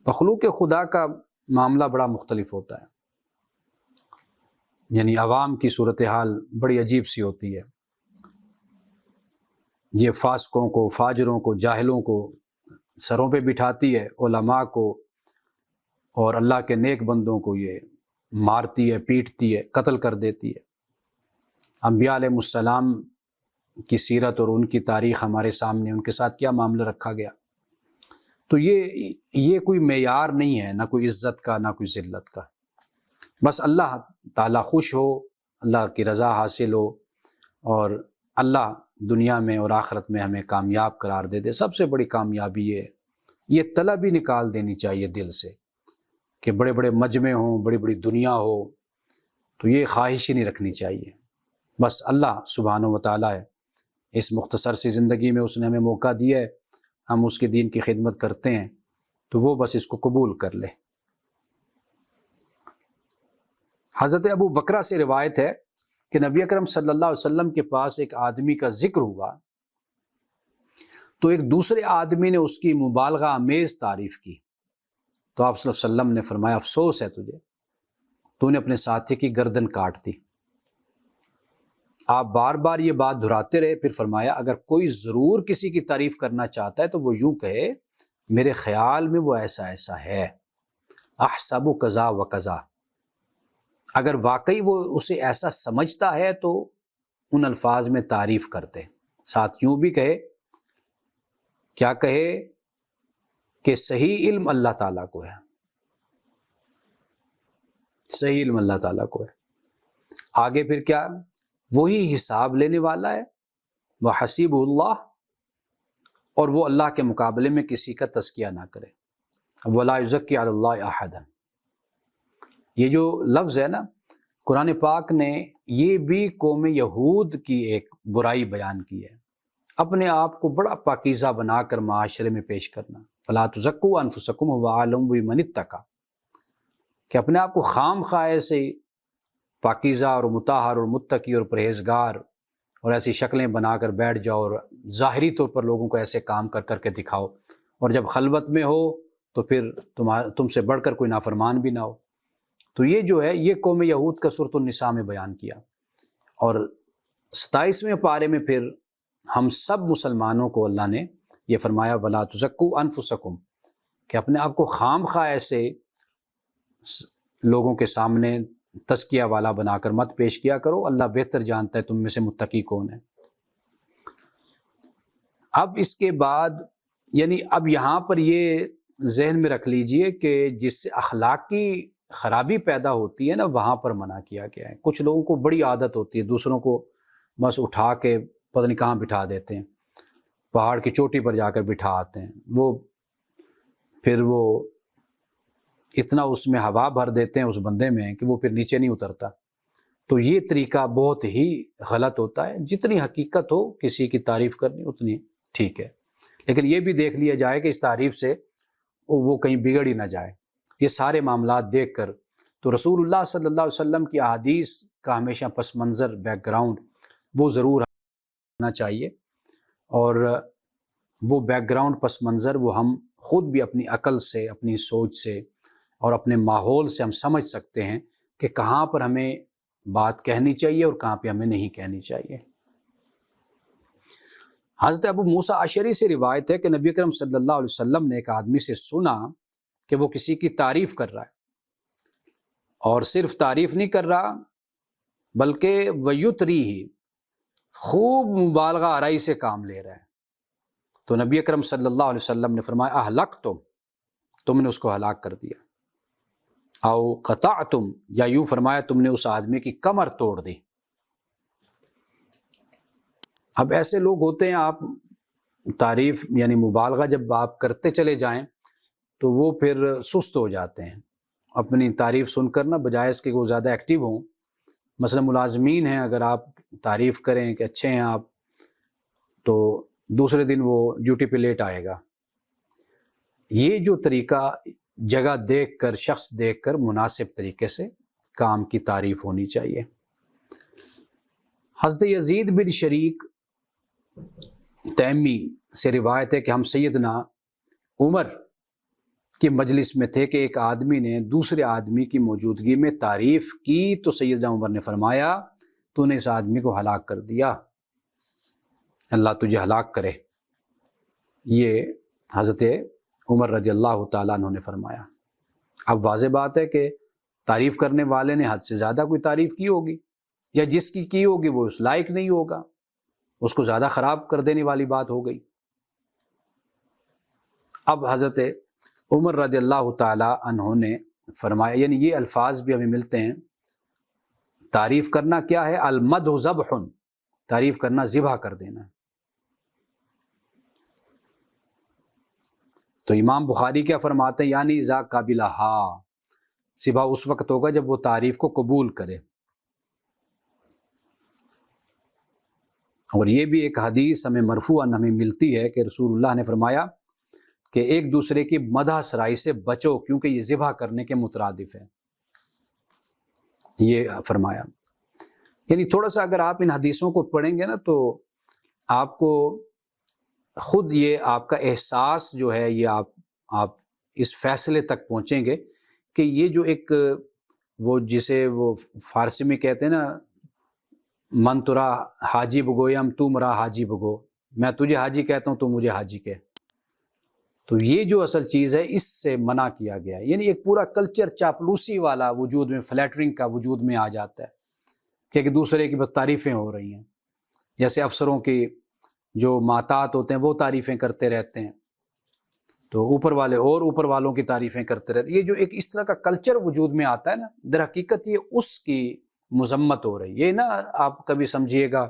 مخلوق خدا کا معاملہ بڑا مختلف ہوتا ہے، یعنی عوام کی صورتحال بڑی عجیب سی ہوتی ہے۔ یہ فاسقوں کو، فاجروں کو، جاہلوں کو سروں پہ بٹھاتی ہے، علماء کو اور اللہ کے نیک بندوں کو یہ مارتی ہے، پیٹتی ہے، قتل کر دیتی ہے۔ انبیاء علیہ السلام کی سیرت اور ان کی تاریخ ہمارے سامنے، ان کے ساتھ کیا معاملہ رکھا گیا۔ تو یہ کوئی معیار نہیں ہے، نہ کوئی عزت کا نہ کوئی ذلت کا، بس اللہ تعالیٰ خوش ہو، اللہ کی رضا حاصل ہو، اور اللہ دنیا میں اور آخرت میں ہمیں کامیاب قرار دے۔ سب سے بڑی کامیابی یہ طلب ہی نکال دینی چاہیے دل سے کہ بڑے بڑے مجمع ہوں، بڑی بڑی دنیا ہو، تو یہ خواہش ہی نہیں رکھنی چاہیے۔ بس اللہ سبحانہ و تعالیٰ ہے، اس مختصر سی زندگی میں اس نے ہمیں موقع دیا ہے، ہم اس کے دین کی خدمت کرتے ہیں تو وہ بس اس کو قبول کر لے۔ حضرت ابو بکرہ سے روایت ہے کہ نبی اکرم صلی اللہ علیہ وسلم کے پاس ایک آدمی کا ذکر ہوا تو ایک دوسرے آدمی نے اس کی مبالغہ آمیز تعریف کی، تو آپ صلی اللہ علیہ وسلم نے فرمایا افسوس ہے تجھے، تو نے اپنے ساتھی کی گردن کاٹ دی۔ آپ بار بار یہ بات دہراتے رہے، پھر فرمایا اگر کوئی ضرور کسی کی تعریف کرنا چاہتا ہے تو وہ یوں کہے میرے خیال میں وہ ایسا ایسا ہے، احسب کذا و کذا۔ اگر واقعی وہ اسے ایسا سمجھتا ہے تو ان الفاظ میں تعریف کرتے، ساتھ یوں بھی کہے، کیا کہے کہ صحیح علم اللہ تعالیٰ کو ہے، صحیح علم اللہ تعالیٰ کو ہے۔ آگے پھر کیا، وہی حساب لینے والا ہے، وہ حسیب اللہ، اور وہ اللہ کے مقابلے میں کسی کا تزکیہ نہ کرے، ولا یزکی علی اللہ احدا۔ یہ جو لفظ ہے نا، قرآن پاک نے یہ بھی قوم یہود کی ایک برائی بیان کی ہے، اپنے آپ کو بڑا پاکیزہ بنا کر معاشرے میں پیش کرنا، فلا تزکوا انفسکم هو اعلم بمن اتقی، کہ اپنے آپ کو خام خواہ سے پاکیزہ اور مطہر اور متقی اور پرہیزگار اور ایسی شکلیں بنا کر بیٹھ جاؤ اور ظاہری طور پر لوگوں کو ایسے کام کر کر کے دکھاؤ، اور جب خلوت میں ہو تو پھر تم سے بڑھ کر کوئی نافرمان بھی نہ ہو۔ تو یہ جو ہے یہ قوم یہود کا سورۃ النساء میں بیان کیا، اور 27ویں پارے میں پھر ہم سب مسلمانوں کو اللہ نے یہ فرمایا ولا تزکوا انفسکم، کہ اپنے آپ کو خام خواہ ایسے لوگوں کے سامنے تزکیہ والا بنا کر مت پیش کیا کرو، اللہ بہتر جانتا ہے تم میں سے متقی کون ہے۔ اب اس کے بعد یعنی اب یہاں پر یہ ذہن میں رکھ لیجئے کہ جس سے اخلاقی خرابی پیدا ہوتی ہے نا، وہاں پر منع کیا گیا ہے۔ کچھ لوگوں کو بڑی عادت ہوتی ہے دوسروں کو بس اٹھا کے پتہ نہیں کہاں بٹھا دیتے ہیں، پہاڑ کی چوٹی پر جا کر بٹھا آتے ہیں، وہ پھر وہ اتنا اس میں ہوا بھر دیتے ہیں اس بندے میں کہ وہ پھر نیچے نہیں اترتا۔ تو یہ طریقہ بہت ہی غلط ہوتا ہے، جتنی حقیقت ہو کسی کی تعریف کرنی اتنی ٹھیک ہے، لیکن یہ بھی دیکھ لیا جائے کہ اس تعریف سے وہ کہیں بگڑ ہی نہ جائے۔ یہ سارے معاملات دیکھ کر تو رسول اللہ صلی اللہ علیہ وسلم کی احادیث کا ہمیشہ پس منظر بیک گراؤنڈ وہ ضرور ہونا چاہیے، اور وہ بیک گراؤنڈ پس منظر وہ ہم خود بھی اپنی عقل سے، اپنی سوچ سے اور اپنے ماحول سے ہم سمجھ سکتے ہیں کہ کہاں پر ہمیں بات کہنی چاہیے اور کہاں پہ ہمیں نہیں کہنی چاہیے۔ حضرت ابو موسیٰ اشعری سے روایت ہے کہ نبی اکرم صلی اللہ علیہ وسلم نے ایک آدمی سے سنا کہ وہ کسی کی تعریف کر رہا ہے، اور صرف تعریف نہیں کر رہا بلکہ ویتری ہی خوب مبالغہ آرائی سے کام لے رہا ہے۔ تو نبی اکرم صلی اللہ علیہ وسلم نے فرمایا اہلکتم، تم نے اس کو ہلاک کر دیا، او قطعتم، یا یوں فرمایا تم نے اس آدمی کی کمر توڑ دی۔ اب ایسے لوگ ہوتے ہیں، آپ تعریف یعنی مبالغہ جب آپ کرتے چلے جائیں تو وہ پھر سست ہو جاتے ہیں، اپنی تعریف سن کر نا، بجائے اس کے وہ زیادہ ایکٹیو ہوں۔ مثلا ملازمین ہیں، اگر آپ تعریف کریں کہ اچھے ہیں آپ، تو دوسرے دن وہ ڈیوٹی پہ لیٹ آئے گا۔ یہ جو طریقہ جگہ دیکھ کر، شخص دیکھ کر مناسب طریقے سے کام کی تعریف ہونی چاہیے۔ حضرت یزید بن شریک تیمی سے روایت ہے کہ ہم سیدنا عمر کی مجلس میں تھے کہ ایک آدمی نے دوسرے آدمی کی موجودگی میں تعریف کی، تو سیدنا عمر نے فرمایا تو نے اس آدمی کو ہلاک کر دیا، اللہ تجھے ہلاک کرے۔ یہ حضرت عمر رضی اللہ تعالیٰ عنہ نے فرمایا۔ اب واضح بات ہے کہ تعریف کرنے والے نے حد سے زیادہ کوئی تعریف کی ہوگی، یا جس کی ہوگی وہ اس لائق نہیں ہوگا، اس کو زیادہ خراب کر دینے والی بات ہو گئی۔ اب حضرت عمر رضی اللہ تعالیٰ عنہ نے فرمایا، یعنی یہ الفاظ بھی ہمیں ملتے ہیں، تعریف کرنا کیا ہے؟ المدح ذبح، تعریف کرنا ذبح کر دینا۔ تو امام بخاری کیا فرماتے ہیں؟ یعنی اذا قابلہا، ذبح اس وقت ہوگا جب وہ تعریف کو قبول کرے۔ اور یہ بھی ایک حدیث ہمیں مرفوعاً ہمیں ملتی ہے کہ رسول اللہ نے فرمایا کہ ایک دوسرے کی مدح سرائی سے بچو، کیونکہ یہ ذبح کرنے کے مترادف ہے، یہ فرمایا۔ یعنی تھوڑا سا اگر آپ ان حدیثوں کو پڑھیں گے نا تو آپ کو خود یہ آپ کا احساس جو ہے یہ آپ اس فیصلے تک پہنچیں گے کہ یہ جو ایک وہ جسے وہ فارسی میں کہتے ہیں نا، من ترا حاجی بگویم تو مرا حاجی بگو، میں تجھے حاجی کہتا ہوں تو مجھے حاجی کہہ. تو یہ جو اصل چیز ہے اس سے منع کیا گیا ہے. یعنی ایک پورا کلچر چاپلوسی والا وجود میں، فلیٹرنگ کا وجود میں آ جاتا ہے کہ ایک دوسرے کی بس تعریفیں ہو رہی ہیں. جیسے افسروں کی جو ماتات ہوتے ہیں وہ تعریفیں کرتے رہتے ہیں، تو اوپر والے اور اوپر والوں کی تعریفیں کرتے رہتے ہیں. یہ جو ایک اس طرح کا کلچر وجود میں آتا ہے نا، در حقیقت یہ اس کی مذمت ہو رہی ہے. یہ نہ آپ کبھی سمجھیے گا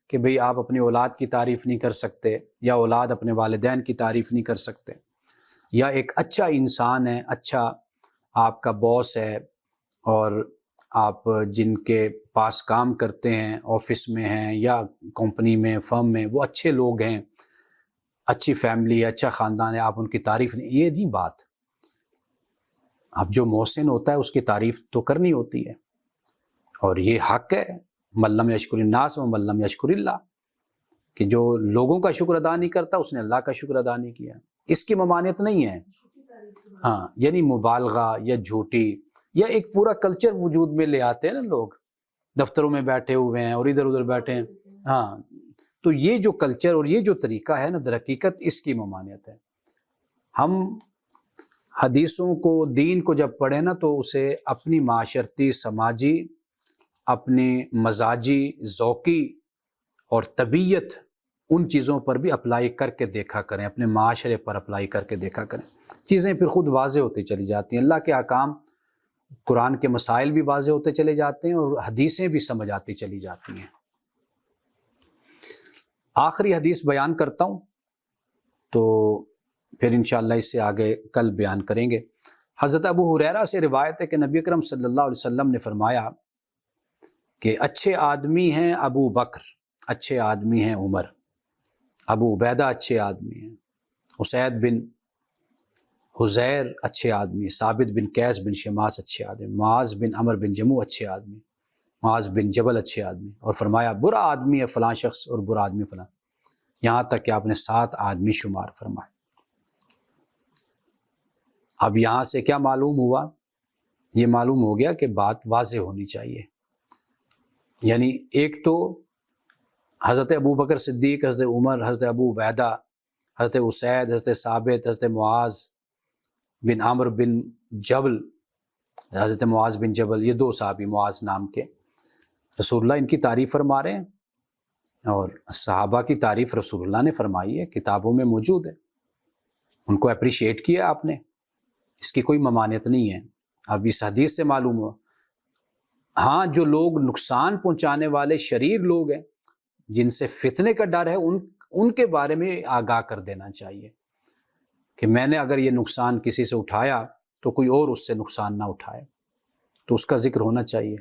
کہ بھئی آپ اپنی اولاد کی تعریف نہیں کر سکتے، یا اولاد اپنے والدین کی تعریف نہیں کر سکتے، یا ایک اچھا انسان ہے، اچھا آپ کا باس ہے، اور آپ جن کے پاس کام کرتے ہیں، آفس میں ہیں یا کمپنی میں، فرم میں، وہ اچھے لوگ ہیں، اچھی فیملی ہے، اچھا خاندان ہے، آپ ان کی تعریف نہیں، یہ نہیں بات. اب جو محسن ہوتا ہے اس کی تعریف تو کرنی ہوتی ہے، اور یہ حق ہے. من لم یشکر الناس و من لم یشکر اللہ، کہ جو لوگوں کا شکر ادا نہیں کرتا اس نے اللہ کا شکر ادا نہیں کیا. اس کی ممانعت نہیں ہے. ہاں، یعنی مبالغہ یا جھوٹی یا ایک پورا کلچر وجود میں لے آتے ہیں نا لوگ، دفتروں میں بیٹھے ہوئے ہیں اور ادھر ادھر بیٹھے ہیں. ہاں، تو یہ جو کلچر اور یہ جو طریقہ ہے نا، در حقیقت اس کی ممانعت ہے. ہم حدیثوں کو، دین کو جب پڑھیں نا تو اسے اپنی معاشرتی، سماجی، اپنی مزاجی، ذوقی اور طبیعت، ان چیزوں پر بھی اپلائی کر کے دیکھا کریں، اپنے معاشرے پر اپلائی کر کے دیکھا کریں. چیزیں پھر خود واضح ہوتی چلی جاتی ہیں. اللہ کے احکام، قرآن کے مسائل بھی واضح ہوتے چلے جاتے ہیں اور حدیثیں بھی سمجھ آتی چلی جاتی ہیں. آخری حدیث بیان کرتا ہوں تو پھر انشاءاللہ اس سے آگے کل بیان کریں گے. حضرت ابو ہریرہ سے روایت ہے کہ نبی اکرم صلی اللہ علیہ وسلم نے فرمایا کہ اچھے آدمی ہیں ابو بکر، اچھے آدمی ہیں عمر، ابو عبیدہ اچھے آدمی ہیں، اسید بن حزیر اچھے آدمی، ثابت بن قیس بن شماس اچھے آدمی، معاذ بن عمر بن جموع اچھے آدمی، معاذ بن جبل اچھے آدمی. اور فرمایا برا آدمی ہے فلاں شخص اور برا آدمی فلاں، یہاں تک کہ آپ نے 7 آدمی شمار فرمائے. اب یہاں سے کیا معلوم ہوا؟ یہ معلوم ہو گیا کہ بات واضح ہونی چاہیے. یعنی ایک تو حضرت ابو بکر صدیق، حضرت عمر، حضرت ابو عبیدہ، حضرت اسید، حضرت ثابت، حضرت معاذ بن عمر بن جبل، حضرت معاذ بن جبل، یہ 2 صحابی معاذ نام کے، رسول اللہ ان کی تعریف فرما رہے ہیں. اور صحابہ کی تعریف رسول اللہ نے فرمائی ہے، کتابوں میں موجود ہے، ان کو اپریشیٹ کیا آپ نے، اس کی کوئی ممانعت نہیں ہے. اب اس حدیث سے معلوم ہوا. ہاں، جو لوگ نقصان پہنچانے والے شریر لوگ ہیں، جن سے فتنے کا ڈر ہے، ان کے بارے میں آگاہ کر دینا چاہیے کہ میں نے اگر یہ نقصان کسی سے اٹھایا تو کوئی اور اس سے نقصان نہ اٹھائے، تو اس کا ذکر ہونا چاہیے.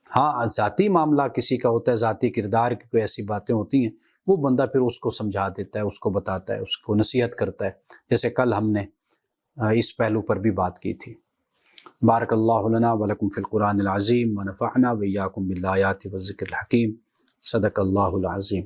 ہاں، ذاتی معاملہ کسی کا ہوتا ہے، ذاتی کردار کی کوئی ایسی باتیں ہوتی ہیں، وہ بندہ پھر اس کو سمجھا دیتا ہے، اس کو بتاتا ہے، اس کو نصیحت کرتا ہے، جیسے کل ہم نے اس پہلو پر بھی بات کی تھی. بارک اللہ لنا ولکم فی القرآن العظیم ونفعنا وإیاکم بالآیات والذکر الحکیم. صدق اللہ العظیم.